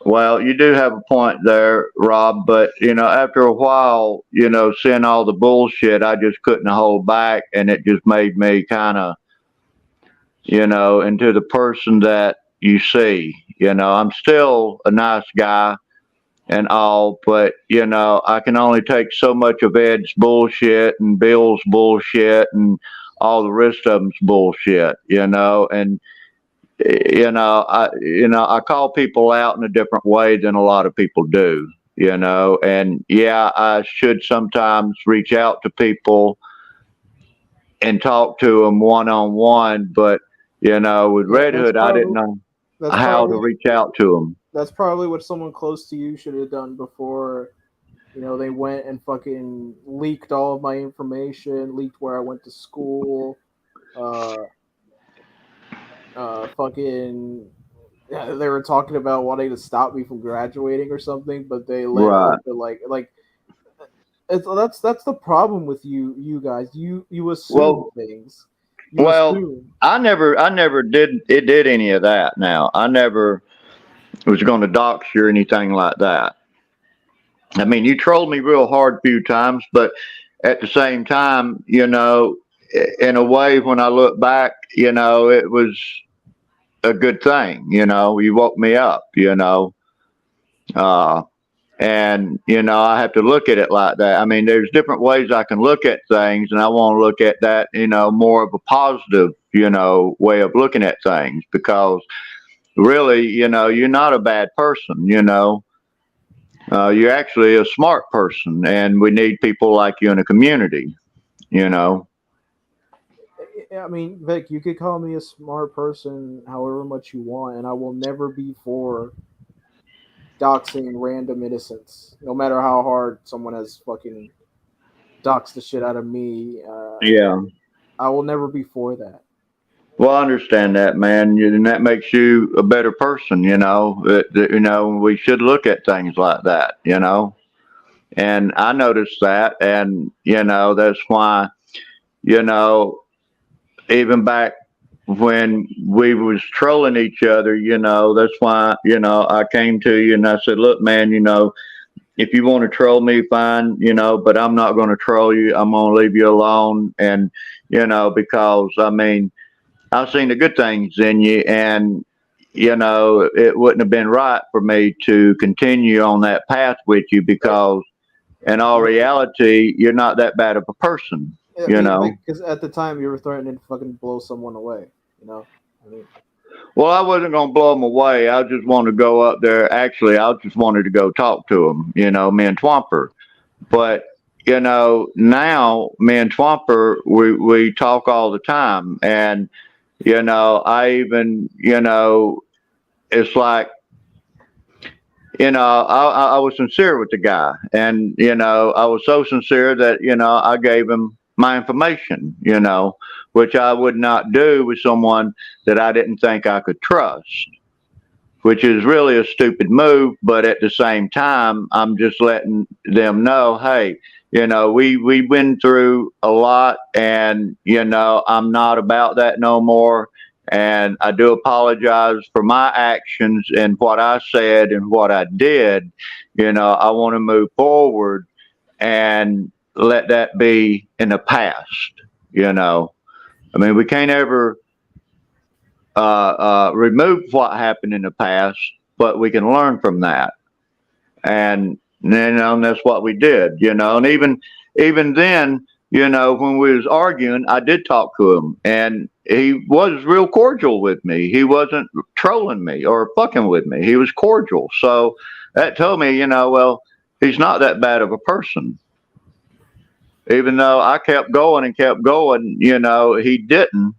Well, you do have a point there, Rob. But after a while, seeing all the bullshit, I just couldn't hold back, and it just made me kind of, into the person that you see. I'm still a nice guy and all, but I can only take so much of Ed's bullshit and Bill's bullshit and all the rest of them's bullshit, and I call people out in a different way than a lot of people do, and yeah, I should sometimes reach out to people and talk to them one on one, but with Yeah, Red Hood, I didn't know that's how to probably reach out to them. that's probably what someone close to you should have done before. They went and fucking leaked all of my information, leaked where I went to school, uh, fucking. Yeah, they were talking about wanting to stop me from graduating or something, but they let Right. open like that's the problem with you guys. You assume Well, things. You Well, assume. I never did any of that. Now, I never was going to dox you or anything like that. I mean, you trolled me real hard a few times, but at the same time, in a way, when I look back, it was a good thing. You woke me up. Uh, and I have to look at it like that. I mean, there's different ways I can look at things, and I want to look at that, more of a positive, way of looking at things, because really, you're not a bad person. You're actually a smart person, and we need people like you in a community. You know. I mean, Vic, you could call me a smart person however much you want, and I will never be for doxing random innocents, no matter how hard someone has fucking doxed the shit out of me. Yeah. I will never be for that. Well, I understand that, man, and that makes you a better person. We should look at things like that. And I noticed that, and that's why you know even back when we was trolling each other, that's why I came to you and I said, look, man, if you want to troll me, fine, but I'm not going to troll you. I'm going to leave you alone, and because I mean I've seen the good things in you, and it wouldn't have been right for me to continue on that path with you, because in all reality, you're not that bad of a person. I You mean, know. because at the time you were threatening to fucking blow someone away. You know, I mean, Well, I wasn't going to blow them away. I just wanted to go up there. Actually, I just wanted to go talk to them. Me and Twomper. But now me and Twomper, we talk all the time, and I even it's like I was sincere with the guy, and I was so sincere that I gave him my information, which I would not do with someone that I didn't think I could trust, which is really a stupid move. But at the same time, I'm just letting them know, hey, we've been through a lot, and I'm not about that no more. And I do apologize for my actions and what I said and what I did. I want to move forward and let that be in the past. I mean, we can't ever remove what happened in the past, but we can learn from that. And and that's what we did. And even then, when we was arguing, I did talk to him, and he was real cordial with me. He wasn't trolling me or fucking with me. He was cordial. So that told me, well, he's not that bad of a person. Even though I kept going and kept going, he didn't.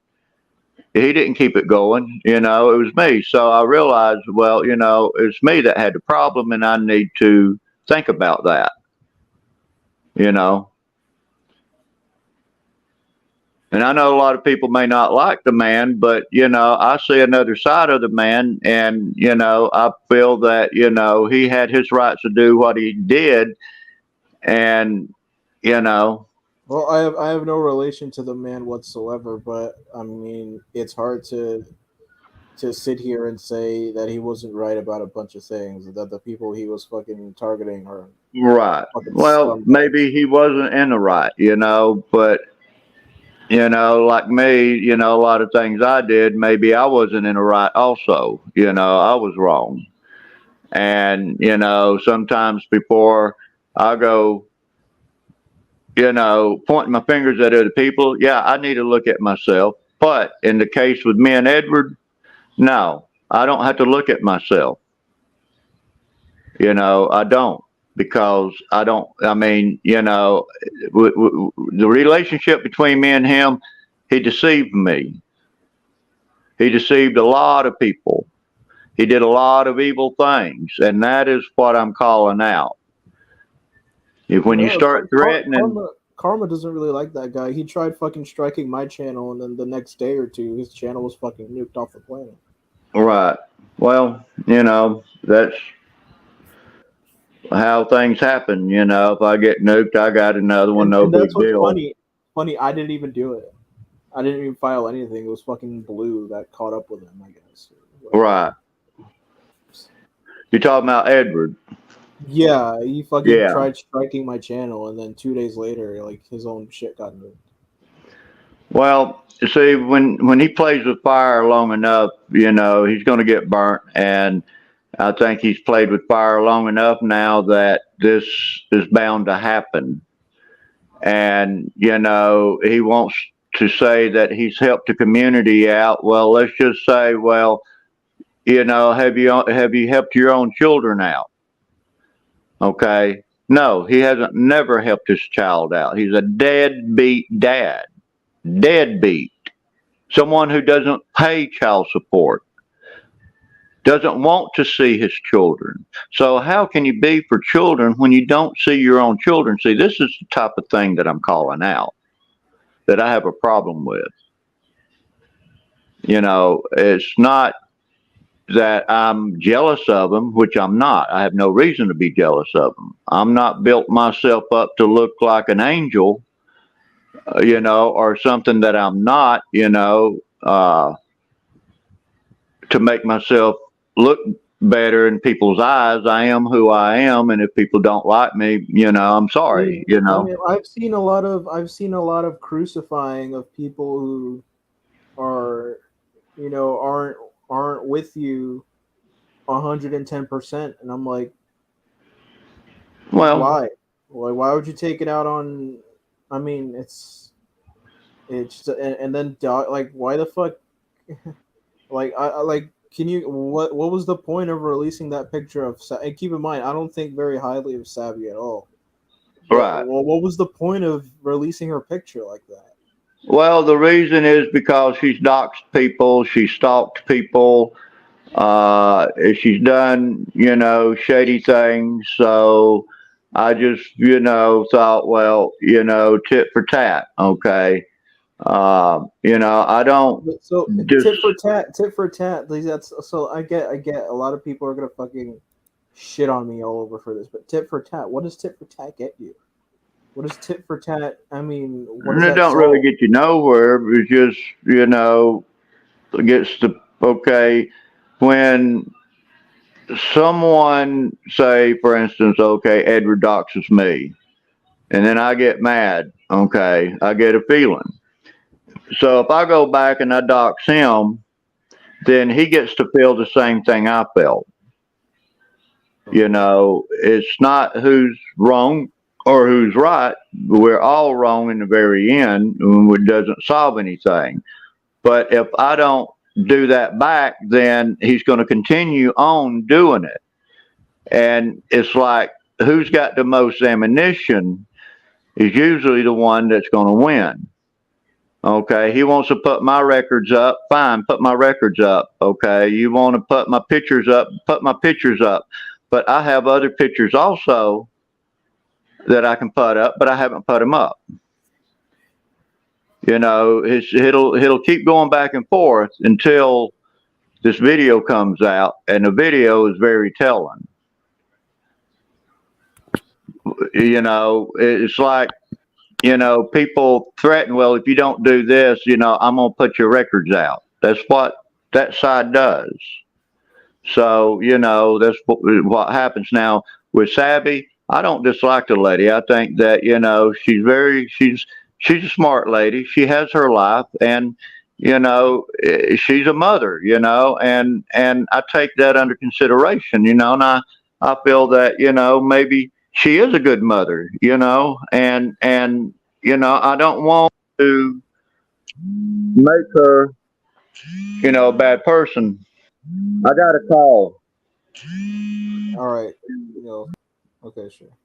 He didn't keep it going. It was me. So I realized, well, it's me that had the problem, and I need to think about that. And I know a lot of people may not like the man, but I see another side of the man, and I feel that he had his rights to do what he did, and Well, I have no relation to the man whatsoever, but I mean, it's hard to sit here and say that he wasn't right about a bunch of things, that the people he was fucking targeting are right. fucking Well, scumbags. maybe he wasn't in the right, but like me, a lot of things I did, maybe I wasn't in the right also. I was wrong. And, sometimes before I go, pointing my fingers at other people, yeah, I need to look at myself. But in the case with me and Edward, no, I don't have to look at myself. I don't, because I mean, the relationship between me and him, he deceived me. He deceived a lot of people. He did a lot of evil things, and that is what I'm calling out. When you No, start threatening, Karma doesn't really like that guy. He tried fucking striking my channel, and then the next day or two, his channel was fucking nuked off the planet. right? Well, that's how things happen. If I get nuked, I got another one, no And that's big what's deal. funny. Funny, I didn't even do it. I didn't even file anything. It was fucking Blue that caught up with him, I guess. Right. You're talking about Edward. Yeah, he fucking Yeah. tried striking my channel, and then 2 days later, like his own shit got moved. Well, you see, when he plays with fire long enough, he's going to get burnt. And I think he's played with fire long enough now that this is bound to happen. And, he wants to say that he's helped the community out. Well, let's just say, well, have you helped your own children out? Okay. No, he hasn't never helped his child out. He's a deadbeat dad. Deadbeat. Someone who doesn't pay child support. Doesn't want to see his children. So how can you be for children when you don't see your own children? See, this is the type of thing that I'm calling out, that I have a problem with. It's not that I'm jealous of him, which I'm not. I have no reason to be jealous of him. I'm not built myself up to look like an angel, or something that I'm not, to make myself look better in people's eyes. I am who I am, and if people don't like me, I'm sorry. I mean, I've seen a lot of crucifying of people who are, aren't with you 110%, and I'm like, well, why? Why would you take it out on? I mean, it's and then like, why the fuck? Like, I like. Can you what was the point of releasing that picture of? And keep in mind, I don't think very highly of Savvy at all. right. Well, what was the point of releasing her picture like that? Well, the reason is because she's doxed people, she stalked people, She's done, shady things. So I just, thought, well, tit for tat. Okay. I don't So just, tit for tat. That's so I get. A lot of people are gonna fucking shit on me all over for this, but tit for tat. What does tit for tat get you? What does tit for tat? I mean, what does it that don't really solve? get you nowhere. It's just, gets the, okay, when someone say, for instance, okay, Edward doxes me, and then I get mad, okay, I get a feeling. So if I go back and I dox him, then he gets to feel the same thing I felt. It's not who's wrong or who's right. We're all wrong in the very end, and it doesn't solve anything. But if I don't do that back, then he's going to continue on doing it. And it's like, who's got the most ammunition is usually the one that's going to win. Okay, he wants to put my records up. Fine, put my records up. Okay, you want to put my pictures up? Put my pictures up. But I have other pictures also that I can put up, but I haven't put them up. It'll keep going back and forth until this video comes out, and the video is very telling. It's like, people threaten, well, if you don't do this, I'm going to put your records out. That's what that side does. So, that's what happens now with Savvy. I don't dislike the lady. I think that, she's a smart lady. She has her life, and, she's a mother, and I take that under consideration, and I feel that, maybe she is a good mother, and, I don't want to make her, a bad person. I got a call. All right. Okay, sure.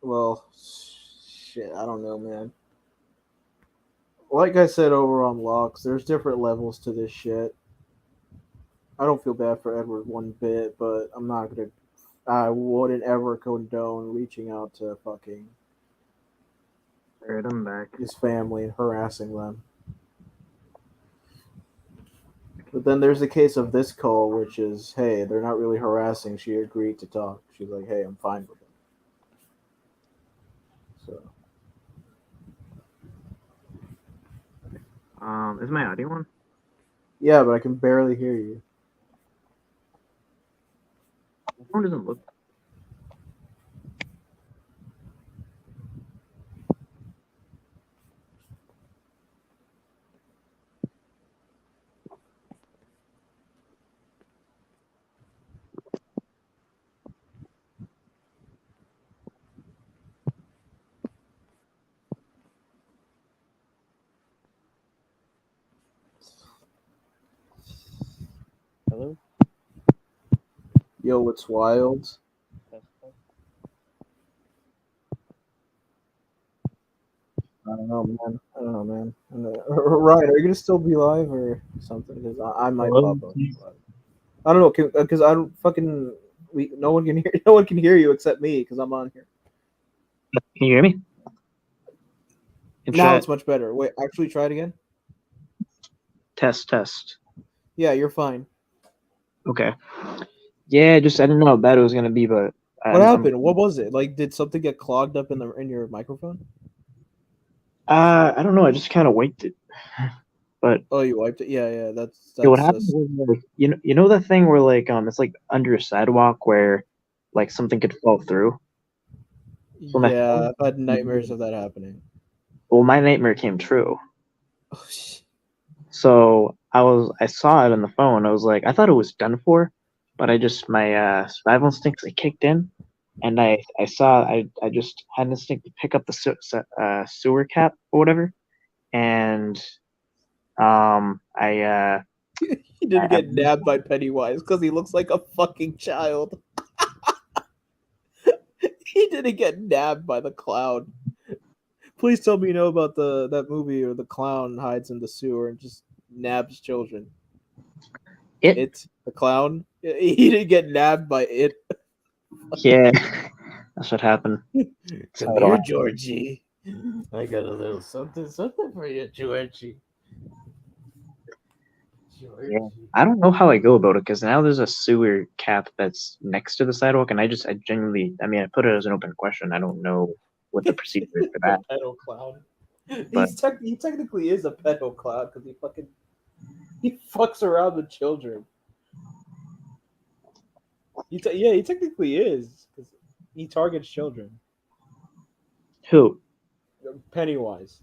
Well, shit. I don't know, man. Like I said over on Locks, there's different levels to this shit. I don't feel bad for Edward one bit, but I'm not gonna. I wouldn't ever condone reaching out to fucking Alright, I'm back. his family and harassing them. But then there's the case of this call, which is, hey, they're not really harassing. She agreed to talk. She's like, hey, I'm fine with it. So, Is my audio on? yeah, but I can barely hear you. My phone doesn't look. Hello? Yo, it's wild. I don't know, man. I don't know, man. Ryan, are you gonna still be live or something? Because I might Hello? pop up. I don't know, because I don't fucking. No one can hear. No one can hear you except me because I'm on here. Can you hear me? In Now chat, it's much better. Wait, actually, try it again. test. Yeah, you're fine. Okay. Yeah, just I didn't know how bad it was gonna be, but What happened? What was it? Like, did something get clogged up in your microphone? I don't know. I just kind of wiped it. But Oh, you wiped it. Yeah. That's what happened was, like, you know that thing where like it's like under a sidewalk where like something could fall through. So yeah. I've had nightmares of that happening. Well, my nightmare came true. Oh, shit. So I saw it on the phone. I was like, I thought it was done for, but my survival instincts kicked in, and I just had an instinct to pick up the sewer cap or whatever, and He didn't get nabbed by Pennywise because he looks like a fucking child. He didn't get nabbed by the clown. Please tell me you know about that movie where the clown hides in the sewer and just nabs children. It, the clown. He didn't get nabbed by it. Yeah, that's what happened. That's Come how it all here, happened. Georgie. I got a little something for you, Georgie. Yeah, I don't know how I go about it because now there's a sewer cap that's next to the sidewalk, and I genuinely, I mean, I put it as an open question. I don't know what the procedure is for The that, pedo clown. but He technically is a pedo clown because he fucks around with children. Yeah, he technically is because he targets children. who? Pennywise,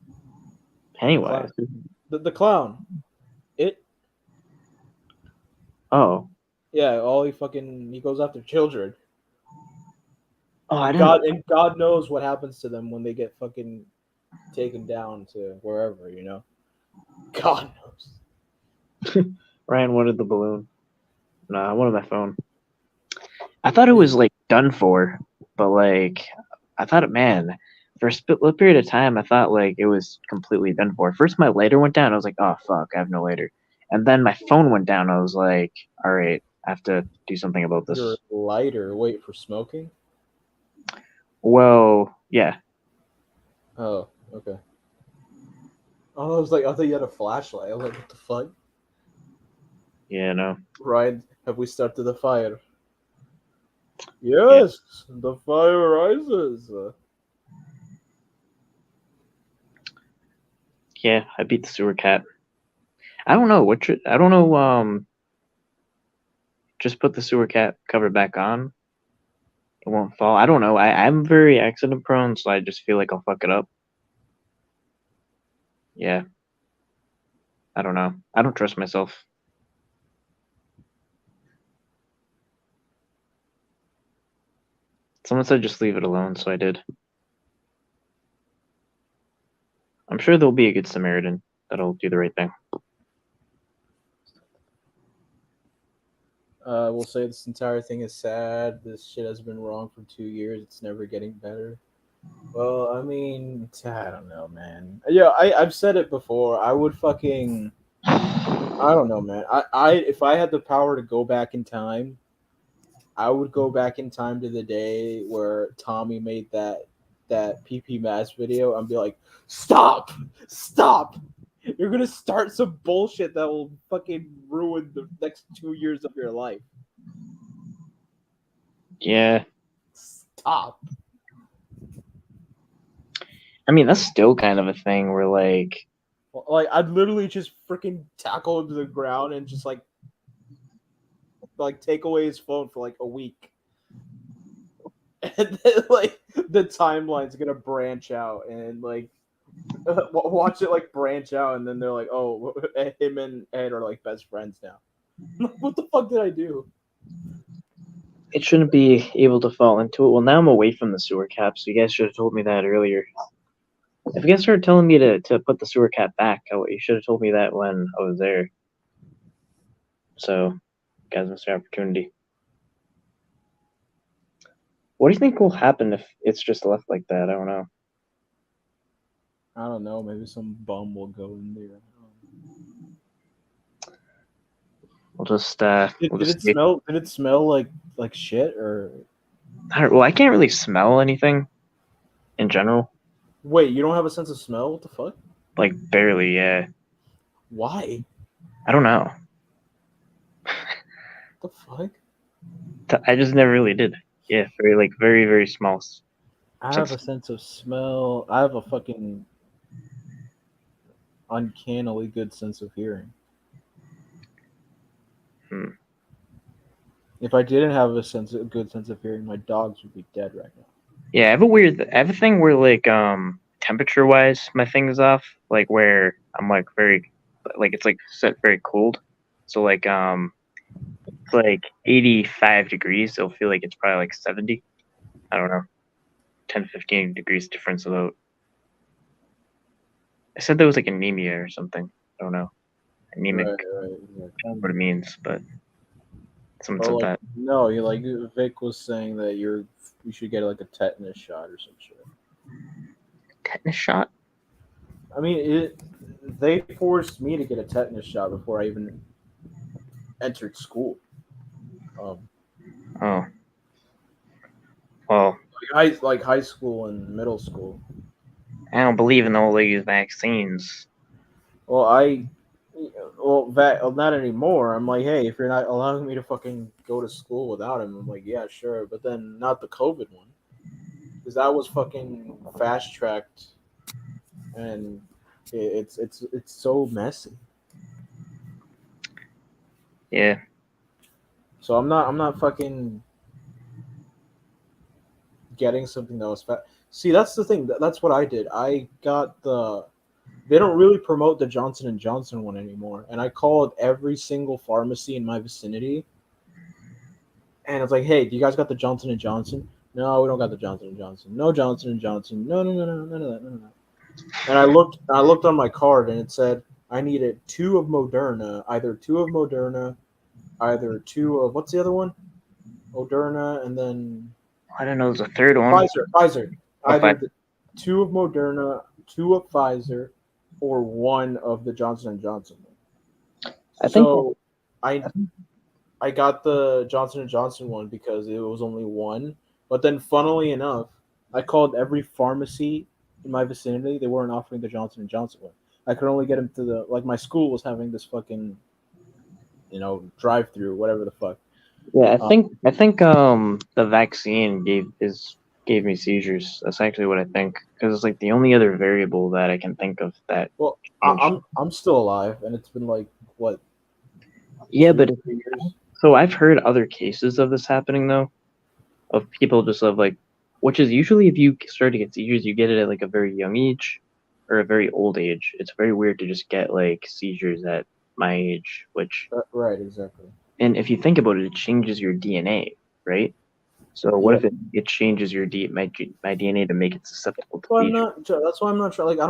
the clown, Pennywise. the clown. It Oh, Yeah, all he goes after children. oh, I And didn't. God knows what happens to them when they get fucking taken down to wherever, you know. God knows. Ryan wanted the balloon. No, I wanted my phone. I thought it Hey, was like done for, but like I thought it, man, for a split period of time, I thought like it was completely done for. First, my lighter went down. I was like, oh fuck, I have no lighter. And then my phone went down. I was like, all right, I have to do something about your this. lighter, wait for smoking? Well, yeah, Oh, okay. I thought you had a flashlight. I was like, what the fuck? yeah, no, Ryan, have we started the fire? yeah, Yes, the fire rises. yeah. I beat the sewer cat. I don't know what. I don't know. Just put the sewer cat cover back on. It won't fall. I don't know. I'm very accident prone, so I just feel like I'll fuck it up. Yeah, I don't know. I don't trust myself. Someone said just leave it alone, so I did. I'm sure there'll be a good Samaritan that'll do the right thing. We'll say this entire thing is sad. This shit has been wrong for 2 years. It's never getting better. Well, I mean, I don't know, man. Yeah, I've said it before. I would fucking, I don't know, man. If I had the power to go back in time, I would go back in time to the day where Tommy made that PP Mass video and be like, stop, stop. You're gonna start some bullshit that will fucking ruin the next 2 years of your life. Yeah, Stop. I mean that's still kind of a thing where Like I'd literally just freaking tackle him to the ground and just like take away his phone for like a week. And then like the timeline's gonna branch out and like watch it like branch out, and then they're like, oh, him and Ed are like best friends now. What the fuck did I do? it shouldn't be able to fall into it. Well, now I'm away from the sewer cap, so you guys should have told me that earlier. If you guys started telling me to put the sewer cap back, you should have told me that when I was there. So, you guys missed your opportunity. What do you think will happen if it's just left like that? I don't know. I don't know. Maybe some bum will go in there. We'll just Did, we'll did just it smell? Did it smell like shit or? well, I can't really smell anything in general. Wait, you don't have a sense of smell? What the fuck? Like barely, yeah. Why? I don't know. What the fuck? I just never really did. Yeah, very very small. I have a sense of smell. I have a fucking uncannily good sense of hearing. Hmm. If I didn't have a good sense of hearing, my dogs would be dead right now. Yeah, I have a thing where temperature wise my thing is off. Like where I'm like very like it's like set very cold. So it's like 85 degrees. It'll feel like it's probably like 70. I don't know. 10, 15 degrees difference about. I said there was like anemia or something. I don't know. Anemic. Right, I right. don't know what it means, but someone Or said like that. no, you like Vic was saying that you should get like a tetanus shot or some shit. Tetanus shot? I mean, they forced me to get a tetanus shot before I even entered school. Oh, well, Like high school and middle school. I don't believe in all these vaccines. Well, not anymore. I'm like, hey, if you're not allowing me to fucking go to school without him, I'm like, yeah, sure, but then not the COVID one, because that was fucking fast tracked, and it's so messy. Yeah, So I'm not fucking getting something that was fast. See, that's the thing. That's what I did. I got the. They don't really promote the Johnson and Johnson one anymore, and I called every single pharmacy in my vicinity, and it's like, hey, do you guys got the Johnson and Johnson? No, we don't got the Johnson and Johnson. No Johnson and Johnson. No, no, no, no, none of that, none of that. And I looked on my card, and it said I needed two of Moderna, either two of what's the other one? Moderna, and then I don't know. There's a third one. Pfizer. Okay. Either the two of Moderna, two of Pfizer, or one of the Johnson and Johnson. I think. So I got the Johnson and Johnson one because it was only one. But then, funnily enough, I called every pharmacy in my vicinity. They weren't offering the Johnson and Johnson one. I could only get them to the my school was having this fucking drive through whatever the fuck. Yeah, I think the vaccine gave me seizures. That's actually what I think, because it's like the only other variable that I can think of that. Well, changed. I'm still alive, and it's been like what? Yeah, 2 but 3 years. so I've heard other cases of this happening though, of people just of like, which is usually if you start to get seizures, you get it at like a very young age or a very old age. It's very weird to just get like seizures at my age, which, Right, exactly. and if you think about it, it changes your DNA, right? So what Yeah. if it changes my DNA to make it susceptible to Well, I'm seizures? not. That's why I'm not. Like I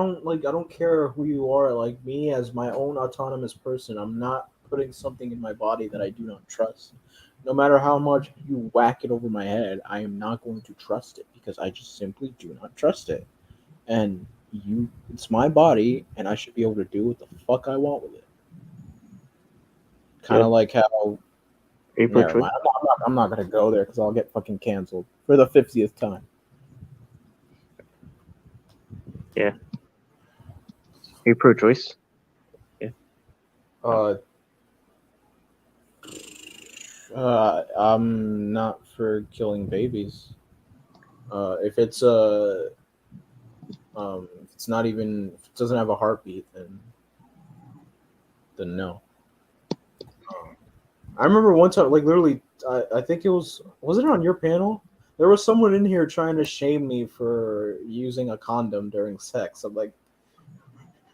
don't care who you are. Like me as my own autonomous person, I'm not putting something in my body that I do not trust. No matter how much you whack it over my head, I am not going to trust it because I just simply do not trust it. And it's my body, and I should be able to do what the fuck I want with it. Kind Yeah. of like how. Are you Never pro-choice? mind. I'm not gonna go there because I'll get fucking canceled for the 50th time. Yeah. Are you pro-choice? Uh, I'm not for killing babies. If it's if it's not even if it doesn't have a heartbeat, then no. I remember one time, like literally, I think it was it on your panel? There was someone in here trying to shame me for using a condom during sex. I'm like,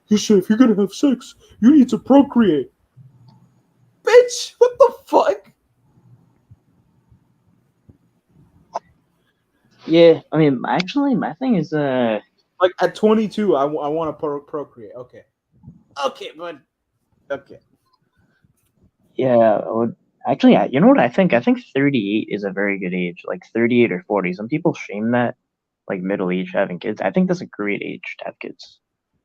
you said if you're gonna have sex, you need to procreate. Bitch, what the fuck? Yeah, I mean, actually, my thing is, Like at 22, I want to procreate. Okay, but okay. yeah, actually, you know what I think? I think 38 is a very good age, like 38 or 40. Some people shame that, like middle age having kids. I think that's a great age to have kids.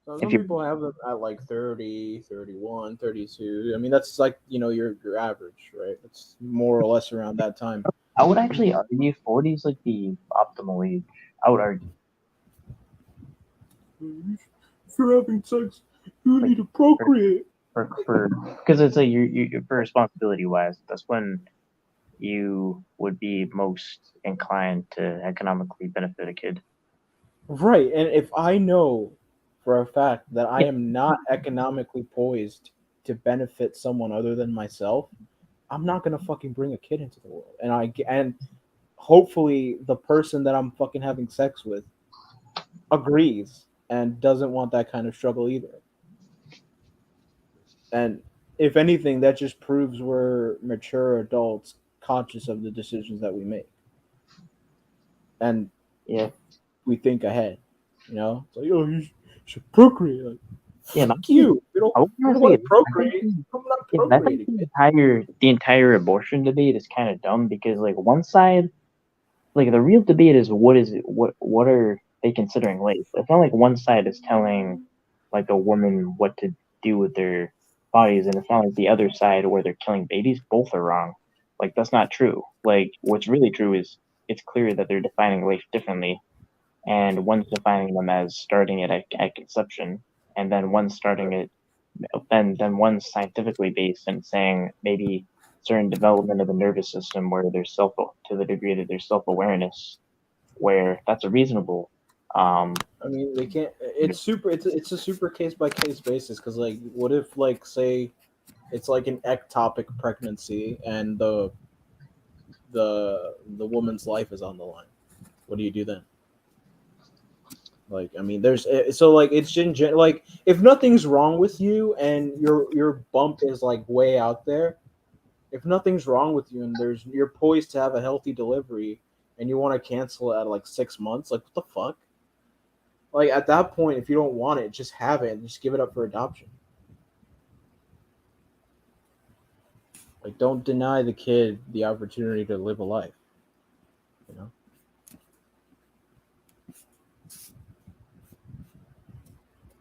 So If some you, people have them at like 30, 31, 32. I mean, that's like, your average, right? It's more or less around that time. I would actually argue 40 is like the optimal age. I would argue, If you're having sex, you like, need to procreate. for because it's like you for responsibility wise, that's when you would be most inclined to economically benefit a kid. Right. And if I know for a fact that I Yeah, am not economically poised to benefit someone other than myself, I'm not going to fucking bring a kid into the world. And hopefully the person that I'm fucking having sex with agrees and doesn't want that kind of struggle either. And if anything, that just proves we're mature adults conscious of the decisions that we make. And yeah, we think ahead. It's like, oh, you should procreate. Like, yeah. fuck you. I would You want don't to want say, to procreate. I'm not I think procreating. the entire abortion debate is kind of dumb because like one side, like the real debate is what is it, what are they considering rape? It's not like one side is telling like a woman what to do with their bodies, and it's not like the other side where they're killing babies. Both are wrong. Like that's not true. Like what's really true is it's clear that they're defining life differently, and one's defining them as starting it at conception, and then one's starting it, then one's scientifically based and saying maybe certain development of the nervous system where there's self to the degree that there's self awareness, where that's a reasonable. I mean, they can't. It's super. It's a super case by case basis because like, what if like say it's like an ectopic pregnancy and the woman's life is on the line? What do you do then? Like, I mean, there's so like it's like if nothing's wrong with you and your bump is like way out there, if nothing's wrong with you and you're poised to have a healthy delivery and you want to cancel it at like 6 months, like what the fuck? Like at that point, if you don't want it, just have it and just give it up for adoption. Like, don't deny the kid the opportunity to live a life. You know.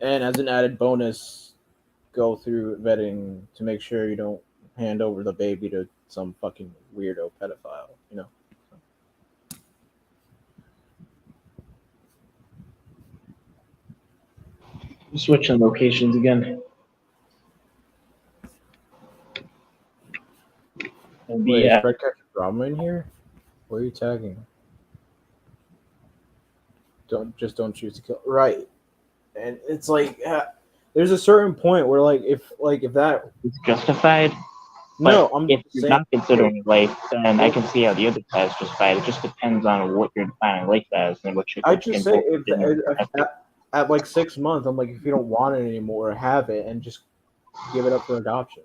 And as an added bonus, go through vetting to make sure you don't hand over the baby to some fucking weirdo pedophile. You know. Switching locations again. Wait, is Fred catching drama in here? What are you tagging? Don't choose to kill. Right, and it's like there's a certain point where if that it's justified. No, but I'm if you're saying, not considering life, then I can see how the other side is justified. It just depends on what you're defining life as and what you're. I just say if at like 6 months, I'm like, if you don't want it anymore, have it and just give it up for adoption.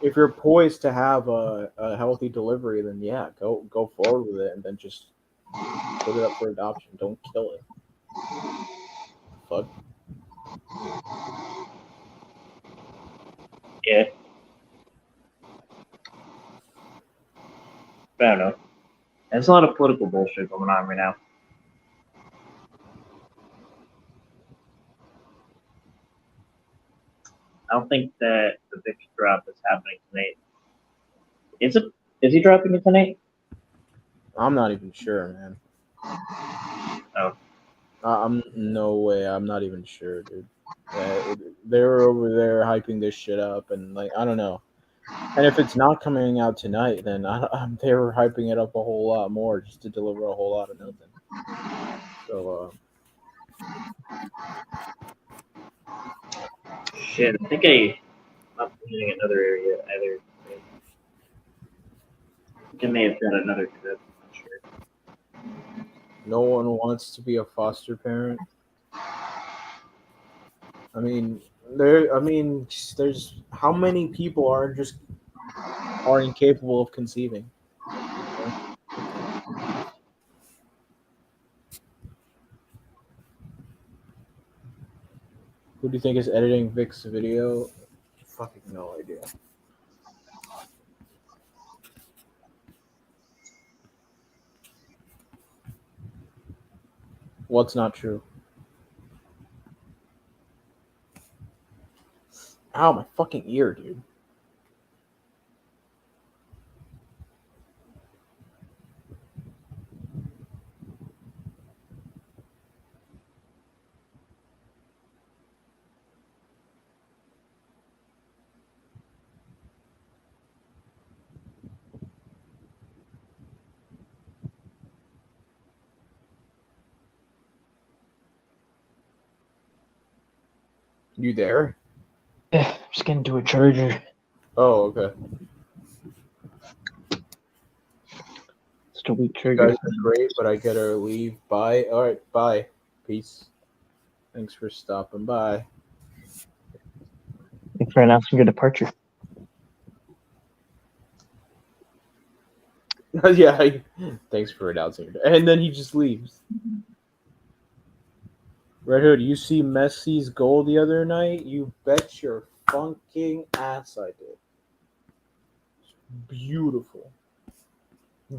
If you're poised to have a healthy delivery, then yeah, go forward with it and then just put it up for adoption. Don't kill it. Fuck. Yeah. I don't know. There's a lot of political bullshit going on right now. I don't think that the Vic drop is happening tonight. Is it? Is he dropping it tonight? I'm not even sure, man. Oh. I'm no way. I'm not even sure, dude. They're over there hyping this shit up, and like I don't know. And if it's not coming out tonight, then they were hyping it up a whole lot more just to deliver a whole lot of nothing. So, shit, I think I'm using another area either. I think I may have done another clip. I'm not sure. No one wants to be a foster parent. I mean, there's how many people are incapable of conceiving? Who do you think is editing Vic's video? Fucking no idea. What's not true? Ow, my fucking ear, dude. You there? Yeah, just getting to a charger. Oh, okay. Just a weak charger. You guys are great, but I gotta leave. Bye. All right, bye. Peace. Thanks for stopping by. Thanks for announcing your departure. Yeah, thanks for announcing it. And then he just leaves. Red Hood, you see Messi's goal the other night? You bet your fucking ass I did. It's beautiful.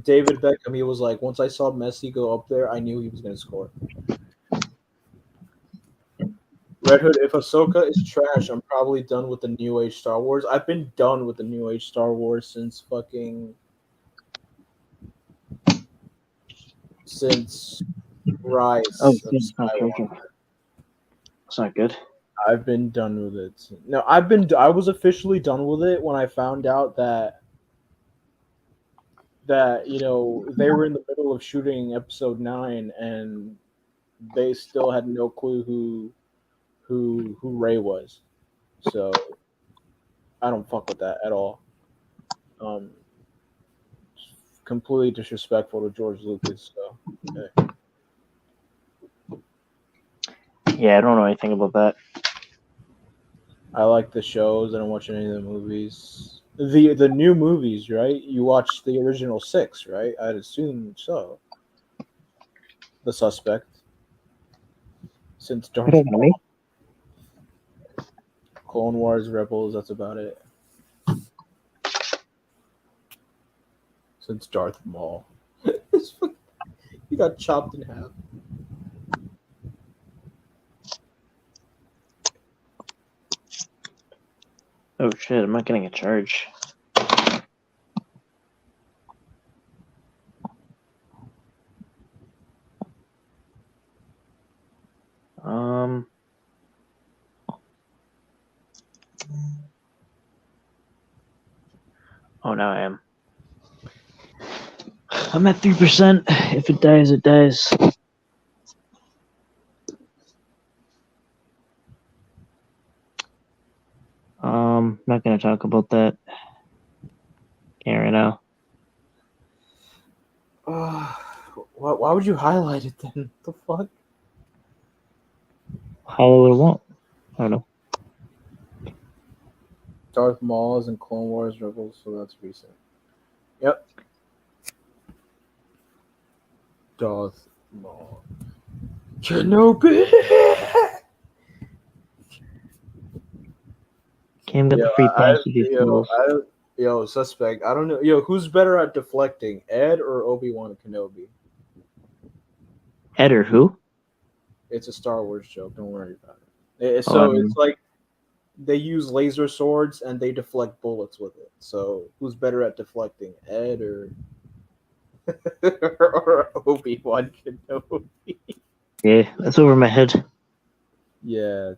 David Beckham, he was like, once I saw Messi go up there, I knew he was going to score. Red Hood, if Ahsoka is trash, I'm probably done with the New Age Star Wars. I've been done with the New Age Star Wars since Oh, Rise of it's not joking. Skywalker. It's not good. I've been done with it. No, I was officially done with it when I found out that they were in the middle of shooting episode 9 and they still had no clue who Ray was. So I don't fuck with that at all. Um, completely disrespectful to George Lucas. So Yeah, I don't know anything about that. I like the shows. I don't watch any of the movies. The new movies, right? You watched the original 6, right? I'd assume so. The Suspect. Since Darth What me? Maul, Clone Wars, Rebels, that's about it. Since Darth Maul. He got chopped in half. Oh shit, I'm not getting a charge. Oh, now I am. I'm at 3%. If it dies, it dies. Not gonna talk about that. Can't right now. Why would you highlight it then? What the fuck? How would I want? I don't know. Darth Maul is in Clone Wars, Rebels, so that's recent. Yep. Darth Maul. Kenobi! Cam got the free pass to these tools. Yo, Suspect. I don't know. Yo, who's better at deflecting, Ed or Obi-Wan Kenobi? Ed or who? It's a Star Wars joke. Don't worry about it. It's like they use laser swords and they deflect bullets with it. So who's better at deflecting, Ed or or Obi-Wan Kenobi? Yeah, that's over my head. Yeah.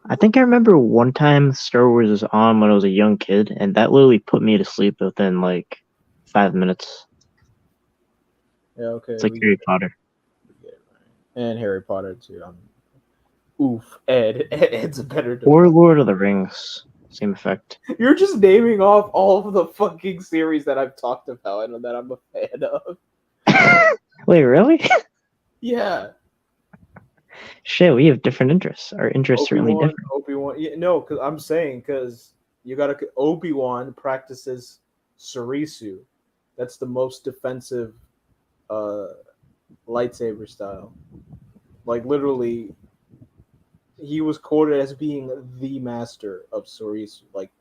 I think I remember one time Star Wars was on when I was a young kid, and that literally put me to sleep within like 5 minutes. Yeah, okay. It's like Harry Potter. And Harry Potter too. Oof, Ed's a better deflector. Or Lord of the Rings. Same effect. You're just naming off all of the fucking series that I've talked about and that I'm a fan of. Wait, really? Yeah. Shit, we have different interests. Our interests are really different. Obi-Wan. Yeah, no, because you gotta. Obi-Wan practices Surisu. That's the most defensive lightsaber style. Like literally, he was quoted as being the master of Surisu. Like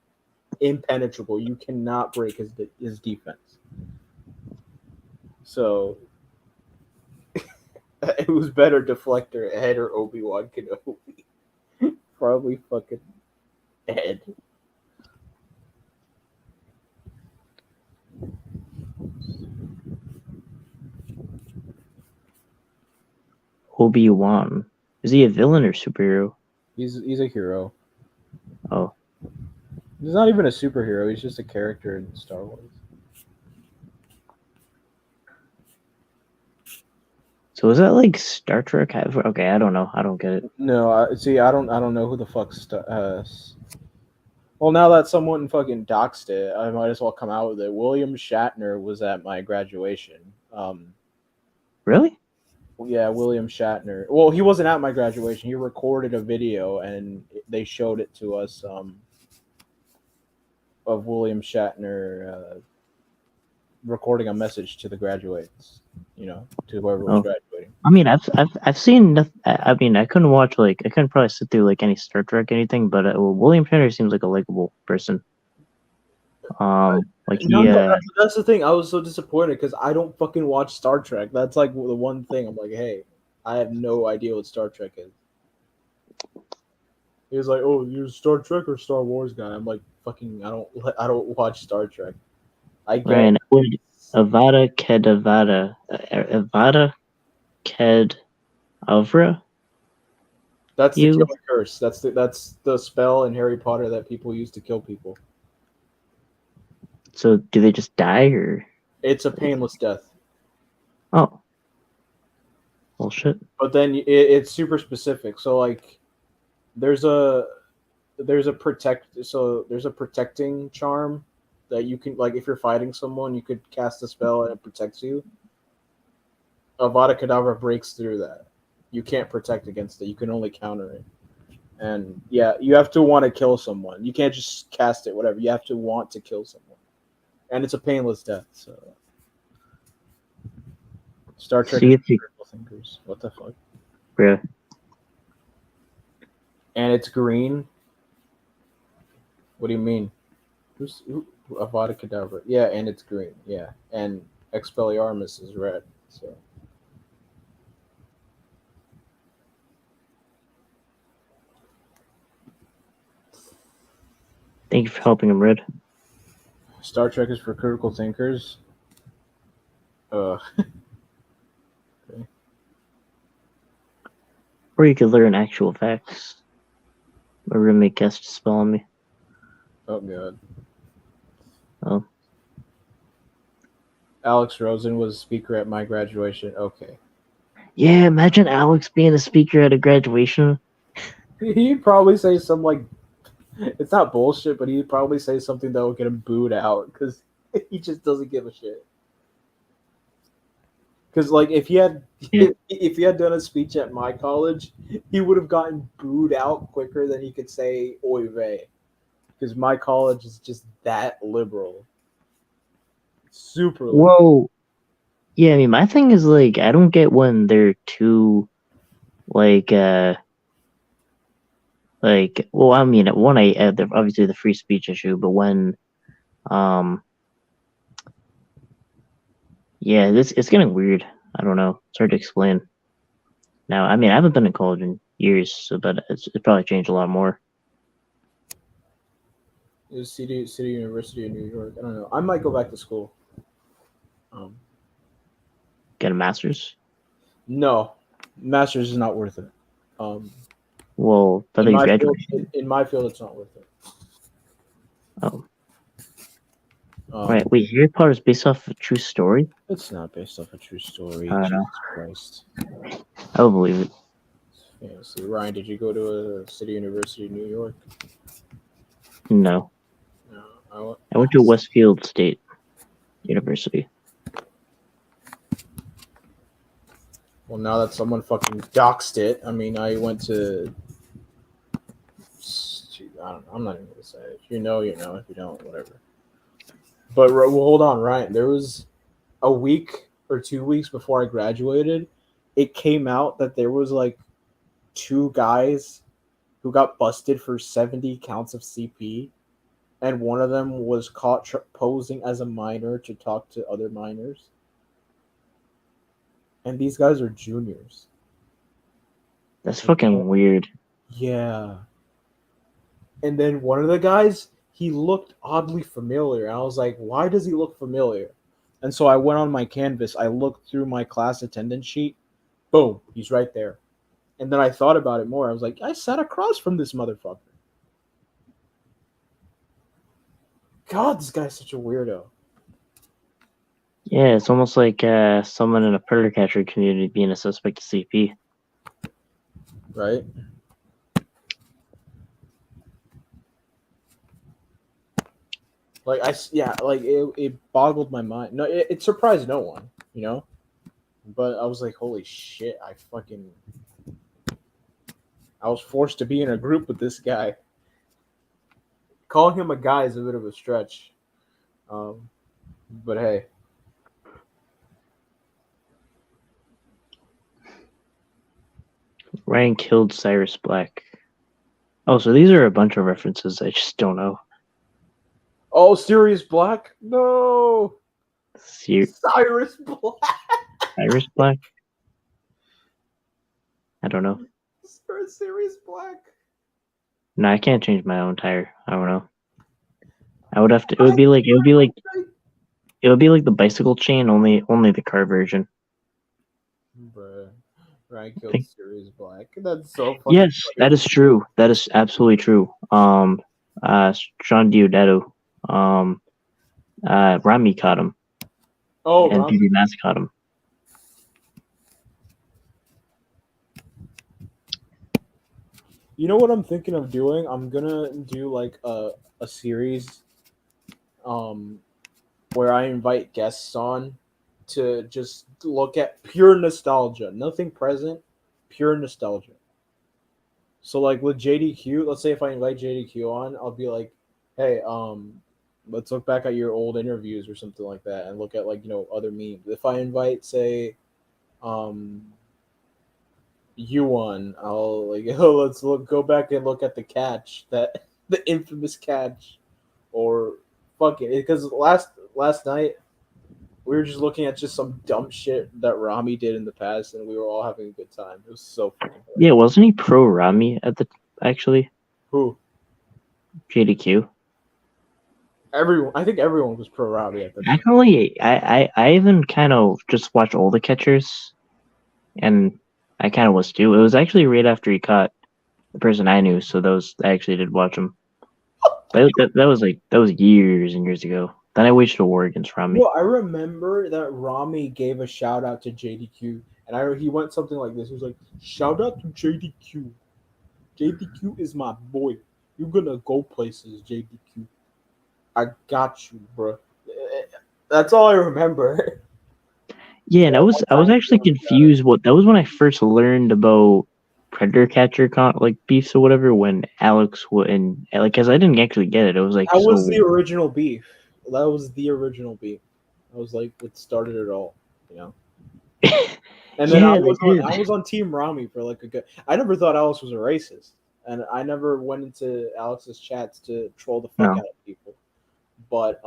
impenetrable. You cannot break his defense. So. Who's better deflector, Ed or Obi-Wan Kenobi? Probably fucking Ed. Obi-Wan. Is he a villain or superhero? He's a hero. Oh. He's not even a superhero. He's just a character in Star Wars. So is that like Star Trek? Okay, I don't know. I don't get it. No, I don't know who the fuck. Well, now that someone fucking doxed it, I might as well come out with it. William Shatner was at my graduation. Really? Yeah, William Shatner. Well, he wasn't at my graduation. He recorded a video and they showed it to us. Of William Shatner recording a message to the graduates, to whoever was graduating. I mean, I've seen. I mean, I couldn't watch I couldn't probably sit through any Star Trek or anything, but William Shatner seems like a likable person. That's the thing. I was so disappointed because I don't fucking watch Star Trek. That's like the one thing I'm like, hey, I have no idea what Star Trek is. He was like, "Oh, you're a Star Trek or Star Wars guy?" I'm like, "Fucking, I don't watch Star Trek. I get Ryan, it. would Avada Kedavra, Avada Kedavra, That's the you? killing curse. That's the spell in Harry Potter that people use to kill people. So do they just die or? It's a painless death, Oh, well, shit. but then it's super specific. So like, there's a there's a protecting charm that you can, like, if you're fighting someone, you could cast a spell and it protects you. Avada Kedavra breaks through that. You can't protect against it. You can only counter it. And yeah, you have to want to kill someone. You can't just cast it, whatever. You have to want to kill someone. And it's a painless death. So Star Trek See is if you, critical thinkers. What the fuck? bro. And it's green. What do you mean? Avada Kedavra? Yeah, and it's green. Yeah, and Expelliarmus is red. So Thank you for helping him, Red. Star Trek is for critical thinkers. Okay. Or you could learn actual facts. My roommate guessed to spell on me. Oh god. Oh. Alex Rosen was speaker at my graduation. Okay. Yeah, imagine Alex being a speaker at a graduation. He'd probably say some, like, it's not bullshit, but he'd probably say something that would get him booed out because he just doesn't give a shit. Because like if he had Yeah. if he had done a speech at my college, he would have gotten booed out quicker than he could say "oy vey," because my college is just that liberal, super liberal. Whoa. Yeah, I mean, my thing is, like, I don't get when they're too, like, well, I mean, one, obviously the free speech issue, but when, yeah, it's getting weird. I don't know. It's hard to explain. Now, I mean, I haven't been in college in years, so, but it's probably changed a lot more. It was City University of New York. I don't know. I might go back to school. Get a master's? No, master's is not worth it. Well, I thought you graduated. In my field, it's not worth it. Oh. Right, wait, Harry Potter is based off a true story? It's not based off a true story. I don't know. Jesus Christ. I will believe it. Yeah, see, Ryan, did you go to a City University of New York? No. No, I went to Westfield State University. Well, now that someone fucking doxed it, I mean, I went to. I don't know. I'm not even gonna say it. If you know, you know. If you don't, whatever. But well, hold on, Ryan. There was a week or 2 weeks before I graduated. It came out that there was like 2 guys who got busted for 70 counts of CP, and one of them was caught posing as a minor to talk to other minors. And these guys are juniors. That's fucking weird. Yeah. And then one of the guys, he looked oddly familiar. I was like, why does he look familiar? And so I went on my Canvas. I looked through my class attendance sheet. Boom, he's right there. And then I thought about it more. I was like, I sat across from this motherfucker. God, this guy's such a weirdo. Yeah, it's almost like someone in a predator catcher community being a suspect of CP. Right? Like, it boggled my mind. No, it surprised no one, you know? But I was like, holy shit, I was forced to be in a group with this guy. Calling him a guy is a bit of a stretch. But hey. Ryan killed Cyrus Black. Oh, so these are a bunch of references I just don't know. Oh, Sirius Black? No! Cyrus Black! Cyrus Black? I don't know. Sirius Black. No, I can't change my own tire. I don't know. I would have to. It would be like the bicycle chain, only the car version. Bruh. Ryan I killed think. Sirius Black. That's so fucking Yes, funny. that is true. That is absolutely true. Sean Diodato, Rami caught him, Oh, and Rami. PB Mass caught him. You know what I'm thinking of doing? I'm gonna do like a series um where I invite guests on to just look at pure nostalgia, nothing present, pure nostalgia. So like with JDQ, let's say if I invite JDQ on, I'll be like, "Hey, let's look back at your old interviews or something like that and look at like, other memes." If I invite say um you one, I'll like, "Oh, let's go back and look at the catch, that the infamous catch." Or fuck it, because last night we were just looking at just some dumb shit that Rami did in the past, and we were all having a good time. It was so fucking Yeah, hilarious. wasn't he pro Rami at the actually Who? JDQ? Everyone. I think everyone was pro Rami at the time. Actually, I even kind of just watched all the catchers, and I kind of was too. It was actually right after he caught the person I knew, so I actually did watch him. But that was years and years ago. Then I waged a war against Rami. Well, I remember that Rami gave a shout out to JDQ, and he went something like this. He was like, "Shout out to JDQ. JDQ is my boy. You're gonna go places, JDQ. I got you, bro." That's all I remember. Yeah, and Yeah, one I was time actually confused. What that was when I first learned about predator catcher like beefs or whatever. When Alex and like, cause I didn't actually get it. It was like that was so. the original beef. That was the original beef. That was like what started it all, you know. And then Yeah, they did. I was on Team Rami for like a good. I never thought Alex was a racist, and I never went into Alex's chats to troll the fuck No. out of people. But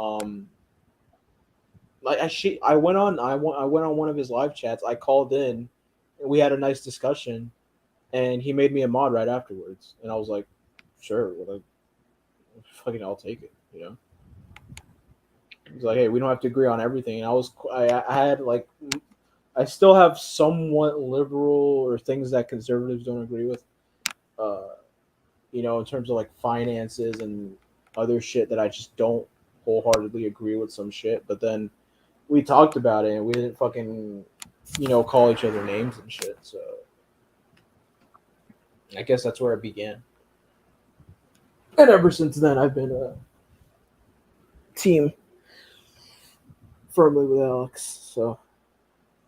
like I went on I went on one of his live chats. I called in, and we had a nice discussion, and he made me a mod right afterwards, and I was like, sure, well, like, fucking, I'll take it, you know. He's like, hey, we don't have to agree on everything. And I had like, I still have somewhat liberal or things that conservatives don't agree with, uh, in terms of like finances and other shit that I just don't wholeheartedly agree with some shit. But then we talked about it and we didn't fucking, call each other names and shit. So I guess that's where it began. And ever since then, I've been a team firmly with Alex. So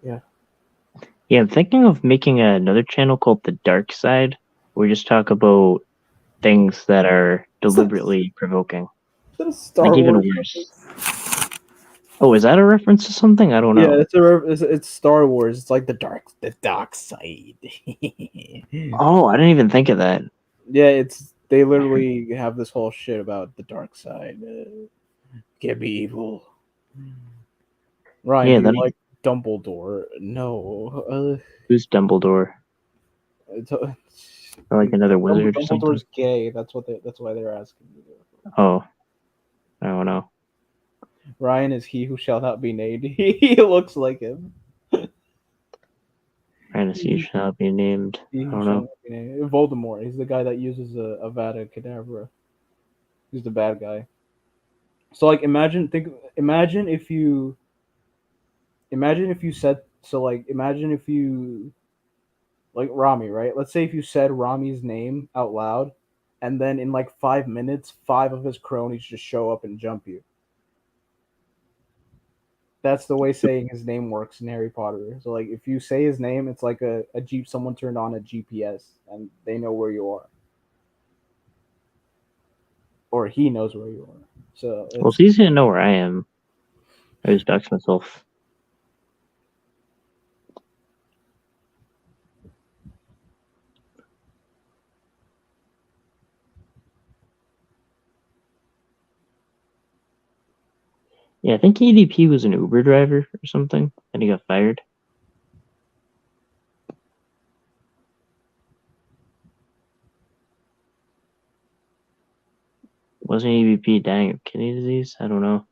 yeah. Yeah, I'm thinking of making another channel called The Dark Side, where we just talk about things that are deliberately provoking. Is that a Star Like even Wars worse. reference? Oh, is that a reference to something? I don't Yeah, know. it's Star Wars. It's like the dark side. Oh, I didn't even think of that. Yeah, they literally have this whole shit about the dark side. Can't be evil. Ryan, Yeah, do you then like Dumbledore? No. who's Dumbledore? It's, Or like another wizard or something? Dumbledore's gay. That's why they're asking me. Oh, I don't know. Ryan is he who shall not be named. He looks like him. Fantasy shall not be named. He I who don't shall know. not be named. Voldemort. He's the guy that uses a Avada Kedavra. He's the bad guy. So like imagine if you said so like imagine if you like Rami, right? Let's say if you said Rami's name out loud and then in like 5 minutes, five of his cronies just show up and jump you. That's the way saying his name works in Harry Potter. So like if you say his name, it's like a Jeep someone turned on a GPS and they know where you are. Or he knows where you are. So Well, it's easy to know where I am. I just dox myself. Yeah, I think EDP was an Uber driver or something, and he got fired. Wasn't EVP dying of kidney disease? I don't know.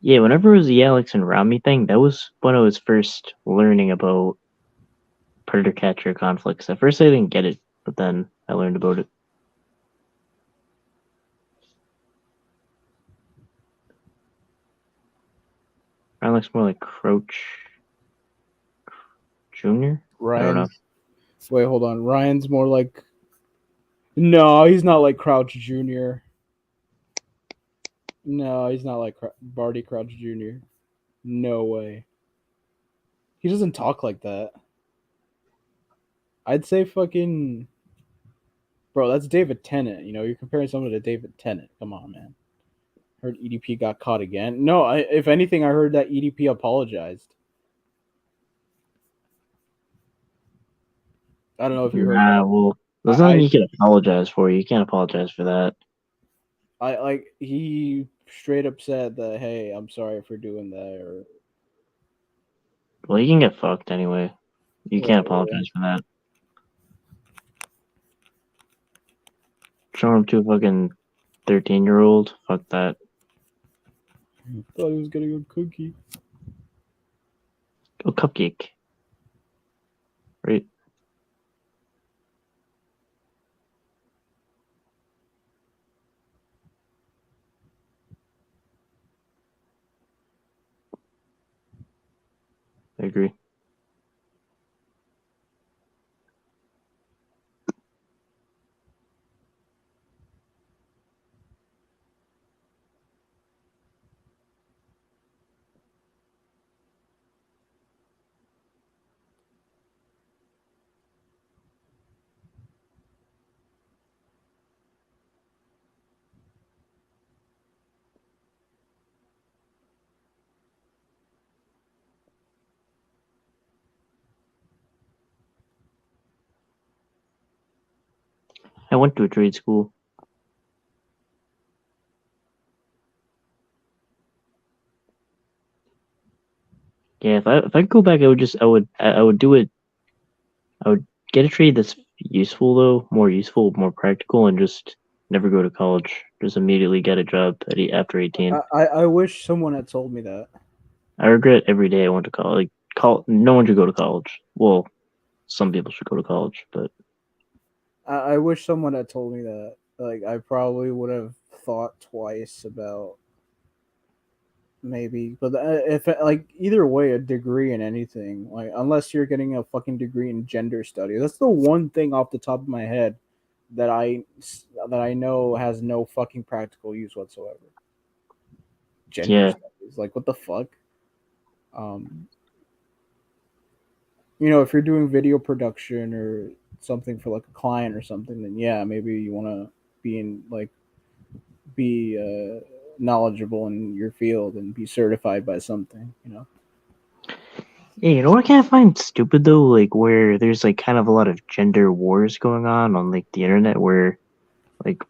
Yeah, whenever it was the Alex and Rami thing, that was when I was first learning about predator-catcher conflicts. At first I didn't get it, but then I learned about it. Ryan looks more like Crouch Jr.? I don't know. Ryan's. Wait, hold on. Ryan's more like. No, he's not like Crouch Jr. No, he's not like Barty Crouch Jr. No way. He doesn't talk like that. I'd say fucking. Bro, that's David Tennant. You know, you're comparing someone to David Tennant. Come on, man. Heard EDP got caught again. No, if anything, I heard that EDP apologized. I don't know if you heard that. Well, there's nothing you can apologize for. You can't apologize for that. He straight up said that, hey, I'm sorry for doing that. Or well, you can get fucked anyway. You can't apologize for that. Show him to a fucking 13-year-old. Fuck that. Thought he was getting a cookie. A cupcake. Right? I agree. I went to a trade school. Yeah, if I could go back, I would do it. I would get a trade that's useful though, more useful, more practical, and just never go to college. Just immediately get a job after 18. I wish someone had told me that. I regret every day I went to college. No one should go to college. Well, some people should go to college, but I wish someone had told me that. Like, I probably would have thought twice about maybe, but if like either way, a degree in anything, like unless you're getting a fucking degree in gender studies, that's the one thing off the top of my head that I know has no fucking practical use whatsoever. Gender studies, like what the fuck? You know, if you're doing video production or something for like a client or something, then yeah, maybe you want to be knowledgeable in your field and be certified by something, you know. Yeah, you know what I kind of find stupid though, like where there's like kind of a lot of gender wars going on like the internet, where like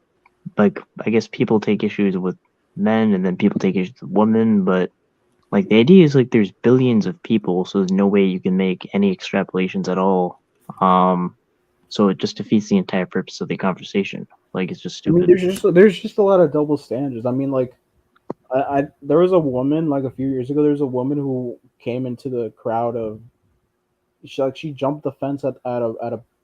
I guess people take issues with men and then people take issues with women, but like the idea is like there's billions of people, so there's no way you can make any extrapolations at all. So it just defeats the entire purpose of the conversation. Like it's just stupid. I mean, there's just a lot of double standards. I mean, like I there was a woman like a few years ago. There was a woman who came into the crowd of she jumped the fence at an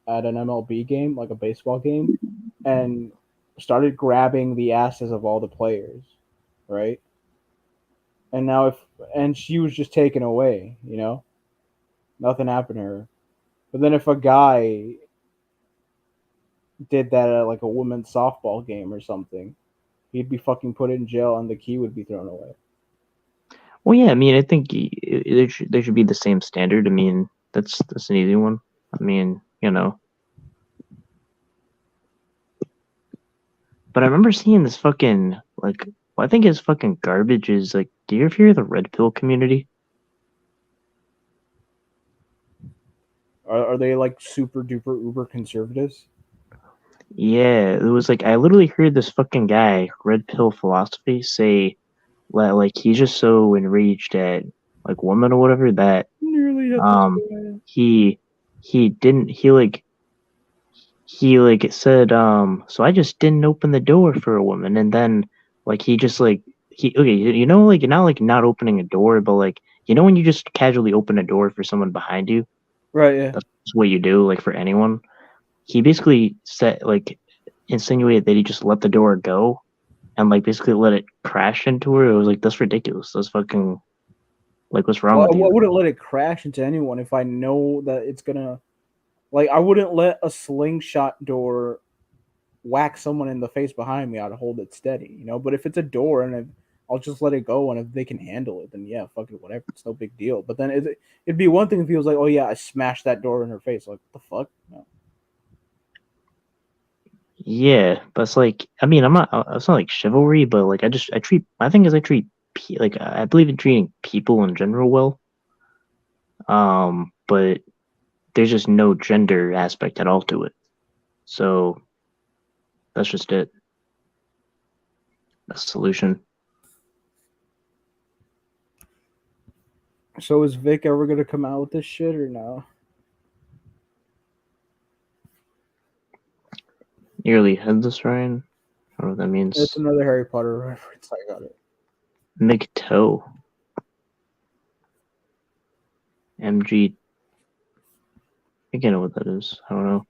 MLB game, like a baseball game, and started grabbing the asses of all the players, right? And now and she was just taken away, you know, nothing happened to her. But then if a guy did that at like a women's softball game or something, he'd be fucking put in jail and the key would be thrown away. Well, yeah, I mean, I think there should be the same standard. I mean, that's an easy one. I mean, you know. But I remember seeing this fucking, like, what I think is fucking garbage is, like, do you ever hear of the red pill community? Are they like super duper uber conservatives? Yeah, it was like I literally heard this fucking guy, Red Pill Philosophy, say like he's just so enraged at like women or whatever that Nearly hit this um guy. he he didn't he like said so I just didn't open the door for a woman, and then like he just like he okay, you know, like not like not opening a door, but like you know when you just casually open a door for someone behind you, Right. Yeah. that's what you do like for anyone. He basically said like insinuated that he just let the door go and like basically let it crash into her. It was like that's ridiculous. That's fucking like what's wrong Well, with I you? wouldn't let it crash into anyone if I know that it's gonna. Like, I wouldn't let a slingshot door whack someone in the face behind me. I'd hold it steady, you know. But if it's a door and I'll just let it go, and if they can handle it, then yeah, fuck it, whatever. It's no big deal. But then it'd be one thing if he was like, "Oh yeah, I smashed that door in her face." Like, what the fuck? No. Yeah, but it's like I mean I'm not it's not like chivalry, but like I treat my thing is I treat like I believe in treating people in general well. But there's just no gender aspect at all to it. So that's just it. That's the solution. So is Vic ever gonna come out with this shit or no? Nearly headless Ryan. I don't know what that It's means. another Harry Potter reference. I got it. MGTOE. MG. I think I know what that is. I don't know.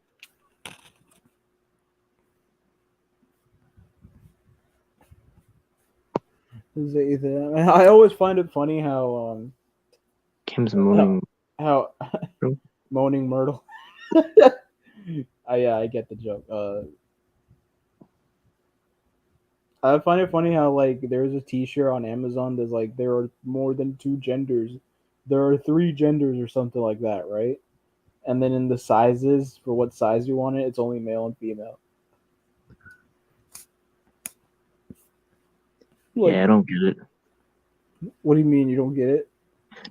I always find it funny Kim's how, moaning. how moaning Myrtle. Yeah, I get the joke. I find it funny how like there's a T-shirt on Amazon that's like there are more than two genders, there are three genders or something like that, right? And then in the sizes for what size you want it, it's only male and female. Like, Yeah, I don't get it. what do you mean you don't get it?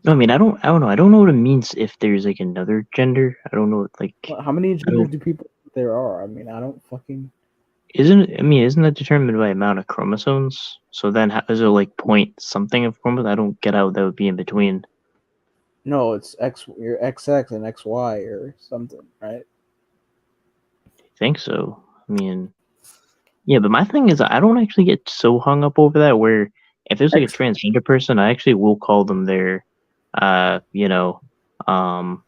No, I mean I don't know. I don't know what it means if there's like another gender. I don't know like How many I genders don't do people think there are? I mean, I don't fucking. isn't that determined by amount of chromosomes? So then how is it like point something of chromosomes? I don't get how that would be in between. No, it's X. You're XX and XY or something, right? I think so. I mean, yeah, but my thing is I don't actually get so hung up over that where if there's like a X. transgender person, I actually will call them their you know, um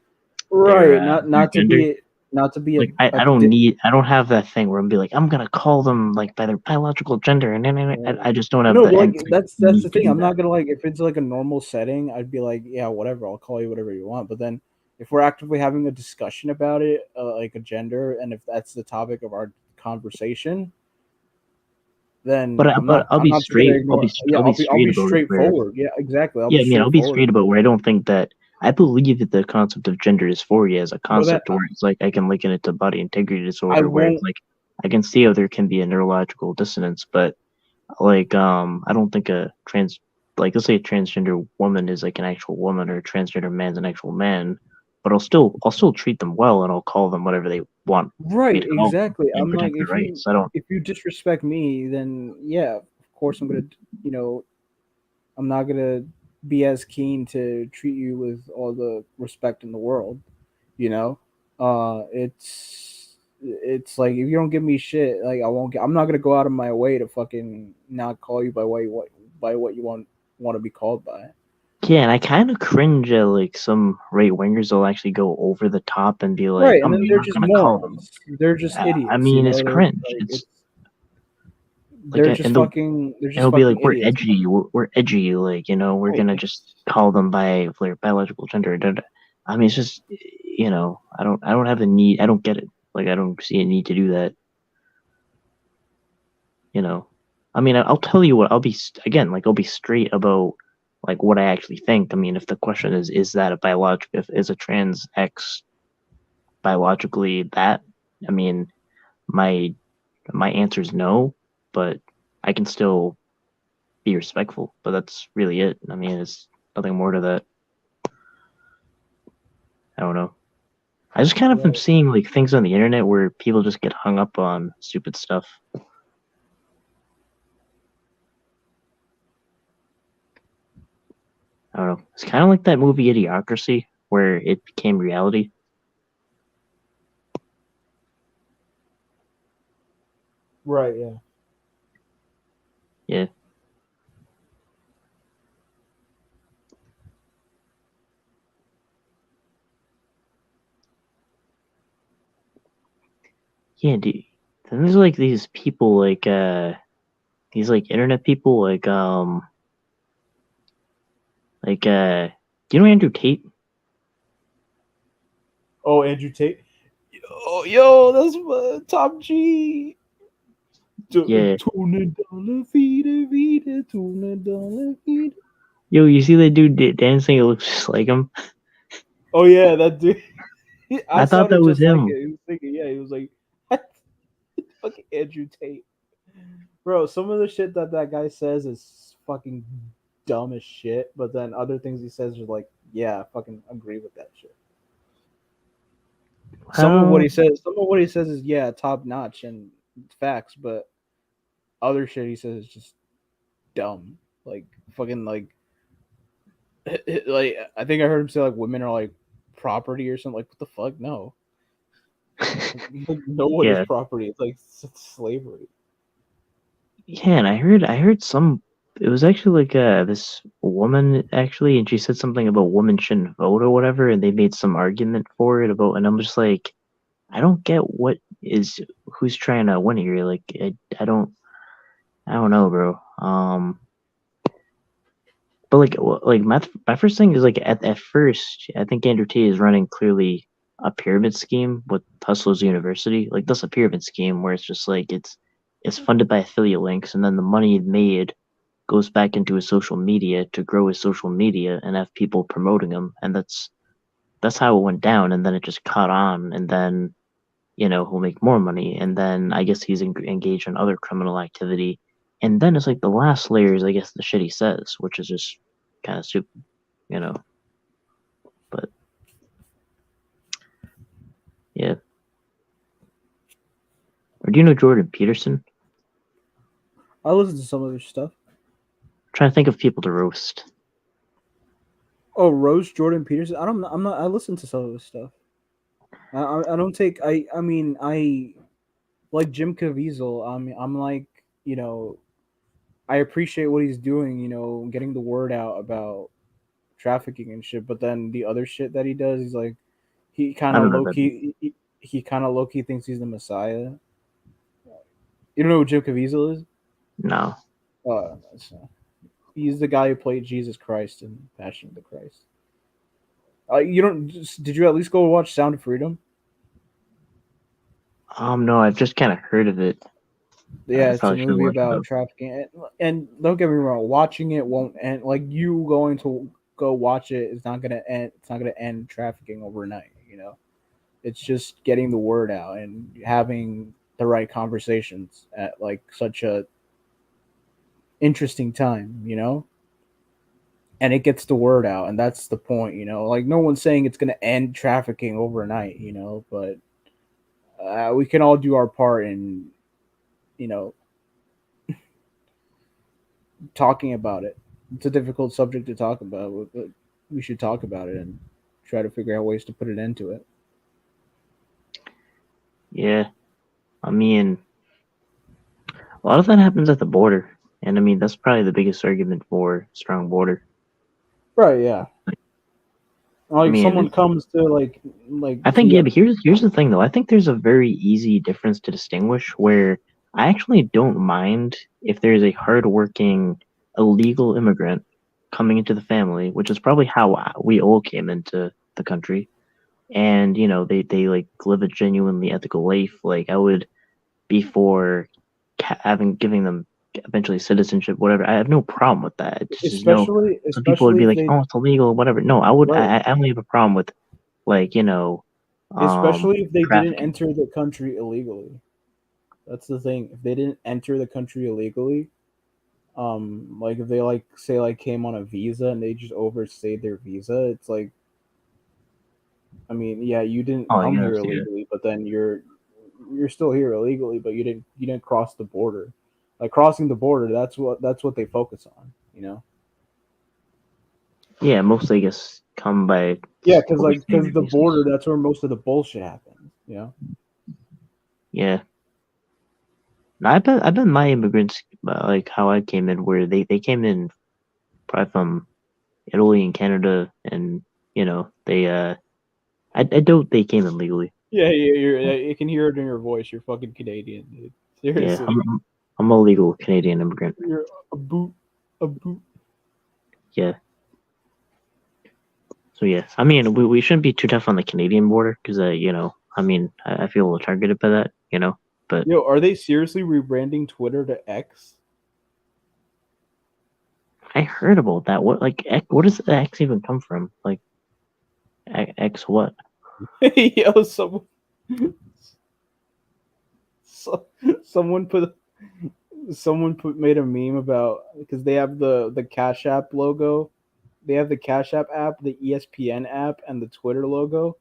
Right. their gender. Not to be Like a I don't have that thing where I'm be like I'm gonna call them like by their biological gender and then I just don't have no, the but like that's need the to thing. do I'm that. not gonna like if it's like a normal setting, I'd be like, yeah, whatever. I'll call you whatever you want. But then if we're actively having a discussion about it, like a gender, and if that's the topic of our conversation, then But I'll I'm be not just gonna straight. ignore. Yeah, I'll be I'll straight be about it. Where straightforward. Yeah, exactly. I'll be yeah, I mean I'll be straightforward. straight about where I don't think that I believe that the concept of gender dysphoria as a But then concept where it's like I can liken it to body integrity I disorder where it's won't. like I can see how there can be a neurological dissonance, but like I don't think a trans like let's say a transgender woman is like an actual woman or a transgender man's an actual man, but I'll still treat them well and I'll call them whatever they want me Right, to call them exactly. and I'm like, protect their rights. I don't if you disrespect me, then yeah, of course I'm gonna, you know, I'm not gonna be as keen to treat you with all the respect in the world. You know, it's like if you don't give me shit, like I won't. I'm not gonna go out of my way to fucking not call you by what you want to be called by. yeah, and I kind of cringe at like some right wingers will actually go over the top and be like, Right, and then you're they're not just gonna call them. morons. They're just I idiots. You mean, know, it's cringe. It's like they're and just they'll be fucking like, idiots. we're edgy, like you know, we're Right. gonna just call them by their biological gender. I mean, it's just you know, I don't have a need. I don't get it. Like I don't see a need to do that. You know, I mean, I'll tell you what. Again, like I'll be straight about like what I actually think. I mean, if the question is that a biological, if is a trans X biologically that, I mean, my my answer is no, but I can still be respectful. But that's really it. I mean, it's nothing more to that. I don't know. I just kind of am Right. seeing like things on the internet where people just get hung up on stupid stuff. I don't know. It's kind of like that movie Idiocracy, where it became reality. Right. Yeah. Yeah. Yeah, dude. Then there's like these people these like internet people do you know Andrew Tate? Oh, Andrew Tate. Yo, that's my top G. Yeah. $2 vida, vida, $2 vida. Yo, you see that dude dancing? It looks just like him. Oh yeah, that dude. I I thought that sounded was just like him. it. He was thinking, yeah, he was like, fucking Andrew Tate. Bro, some of the shit that guy says is fucking dumb as shit, but then other things he says are like, yeah, I fucking agree with that shit. Well, Some of what he says is yeah, top notch and facts, but other shit he says is just dumb. Like fucking like I think I heard him say like women are like property or something. Like what the fuck? No, like, no one is yeah, property. It's like it's slavery. yeah. And I heard some. It was actually like this woman actually, and she said something about women shouldn't vote or whatever, and they made some argument for it about, and I'm just like, I don't get who's trying to win here. Like, I don't know, bro. But like my first thing is like at first, I think Andrew Tate is running clearly a pyramid scheme with Hustle's University. Like that's a pyramid scheme where it's just like it's funded by affiliate links, and then the money made goes back into his social media to grow his social media and have people promoting him, and that's how it went down. And then it just caught on, and then he'll make more money, and then I guess he's engaged in other criminal activity, and then it's like the last layer is I guess the shit he says, which is just kind of stupid, you know. But yeah, or do you know Jordan Peterson? I listen to some of his stuff. I'm trying to think of people to roast. Oh, Rose Jordan Peterson. I don't. I'm not. I listen to some of his stuff. I don't take. I mean I like Jim Caviezel. I'm like I appreciate what he's doing. Getting the word out about trafficking and shit. But then the other shit that he does, he's like he kind I of don't know low that. key. He kind of low key thinks he's the Messiah. You don't know who Jim Caviezel is? No, He's the guy who played Jesus Christ in Passion of the Christ. You don't? Did you at least go watch Sound of Freedom? no, I've just kind of heard of it. Yeah, I it's a probably should movie watch it about though. trafficking. And don't get me wrong, watching it won't end. Like you going to go watch it is not gonna end. It's not gonna end trafficking overnight. It's just getting the word out and having the right conversations at like such a interesting time. And it gets the word out, and that's the point. Like no one's saying it's gonna end trafficking overnight. But we can all do our part in you know talking about it. It's a difficult subject to talk about, but we should talk about it and try to figure out ways to put an end to it. Yeah, I mean, a lot of that happens at the border, and I mean that's probably the biggest argument for strong border. Right? Yeah. I Like mean, someone comes to like I think the yeah, but here's the thing though. I think there's a very easy difference to distinguish where I actually don't mind if there's a hardworking illegal immigrant coming into the family, which is probably how we all came into the country, and they like live a genuinely ethical life. Like I would be for having giving them eventually citizenship, whatever. I have no problem with that. It's just some people would especially be if like, they oh, it's illegal, or whatever. No, I would. right, I only have a problem with like especially if they didn't trafficking. enter the country illegally. That's the thing. If they didn't enter the country illegally, like if they like came on a visa and they just overstayed their visa, it's like I mean, yeah, you didn't Oh, come here yes, yeah. illegally, but then you're still here illegally, but you didn't cross the border. Like crossing the border, that's what they focus on, you know. Yeah, mostly I guess come by Yeah, because overstaying the border, visas. that's where most of the bullshit happens, you know. Yeah. No, I bet my immigrants like how I came in, where they came in probably from Italy and Canada, and they I doubt they came in legally. Yeah, you can hear it in your voice. You're fucking Canadian, dude. Yeah, Seriously, I'm a legal Canadian immigrant. you're a boot. Yeah. So yeah, I mean we shouldn't be too tough on the Canadian border because I mean I feel a little targeted by that, but Yo, are they seriously rebranding Twitter to X? I heard about that. What does the X even come from? Like X what? Yo, so, someone put made a meme about because they have the Cash App logo. They have the Cash App app, the ESPN app, and the Twitter logo.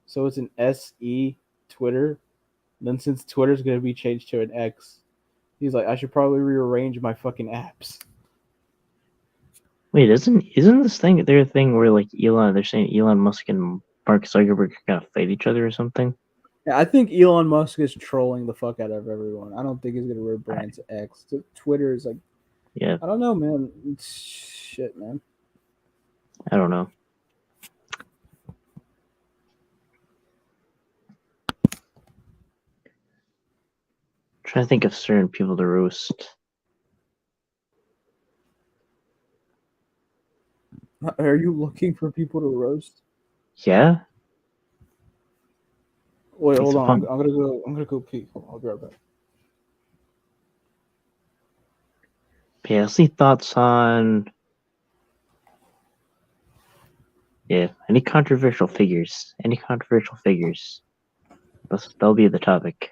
So it's an SE Twitter. Then since Twitter's gonna be changed to an X, he's like, I should probably rearrange my fucking apps. Wait, isn't this thing their thing where like they're saying Elon Musk and Mark Zuckerberg are gonna fight each other or something? Yeah, I think Elon Musk is trolling the fuck out of everyone. I don't think he's gonna I, rebrand to X. Twitter is like, yeah, I don't know, man. Shit, man. I don't know. Trying to think of certain people to roast. Are you looking for people to roast? Yeah, Wait, it's hold a on. fun. I'm gonna go. I'm gonna go pee. I'll be right back. Yeah, let's see thoughts on any controversial figures. Any controversial figures. That'll be the topic.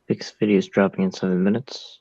Fix videos dropping in 7 minutes.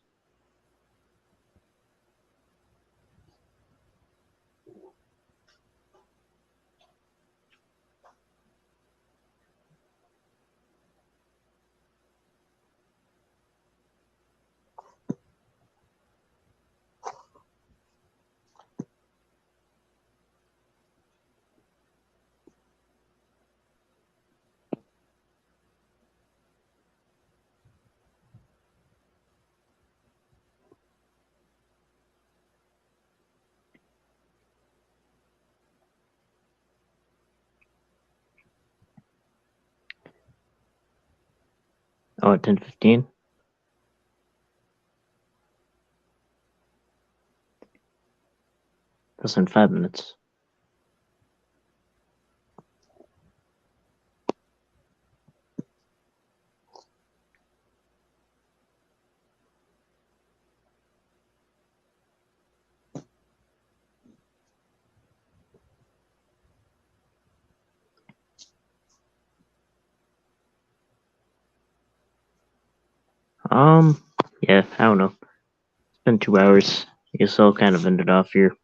Oh, at 10:15. That's in 5 minutes. Yeah, I don't know. It's been 2 hours. I guess I'll kind of end it off here.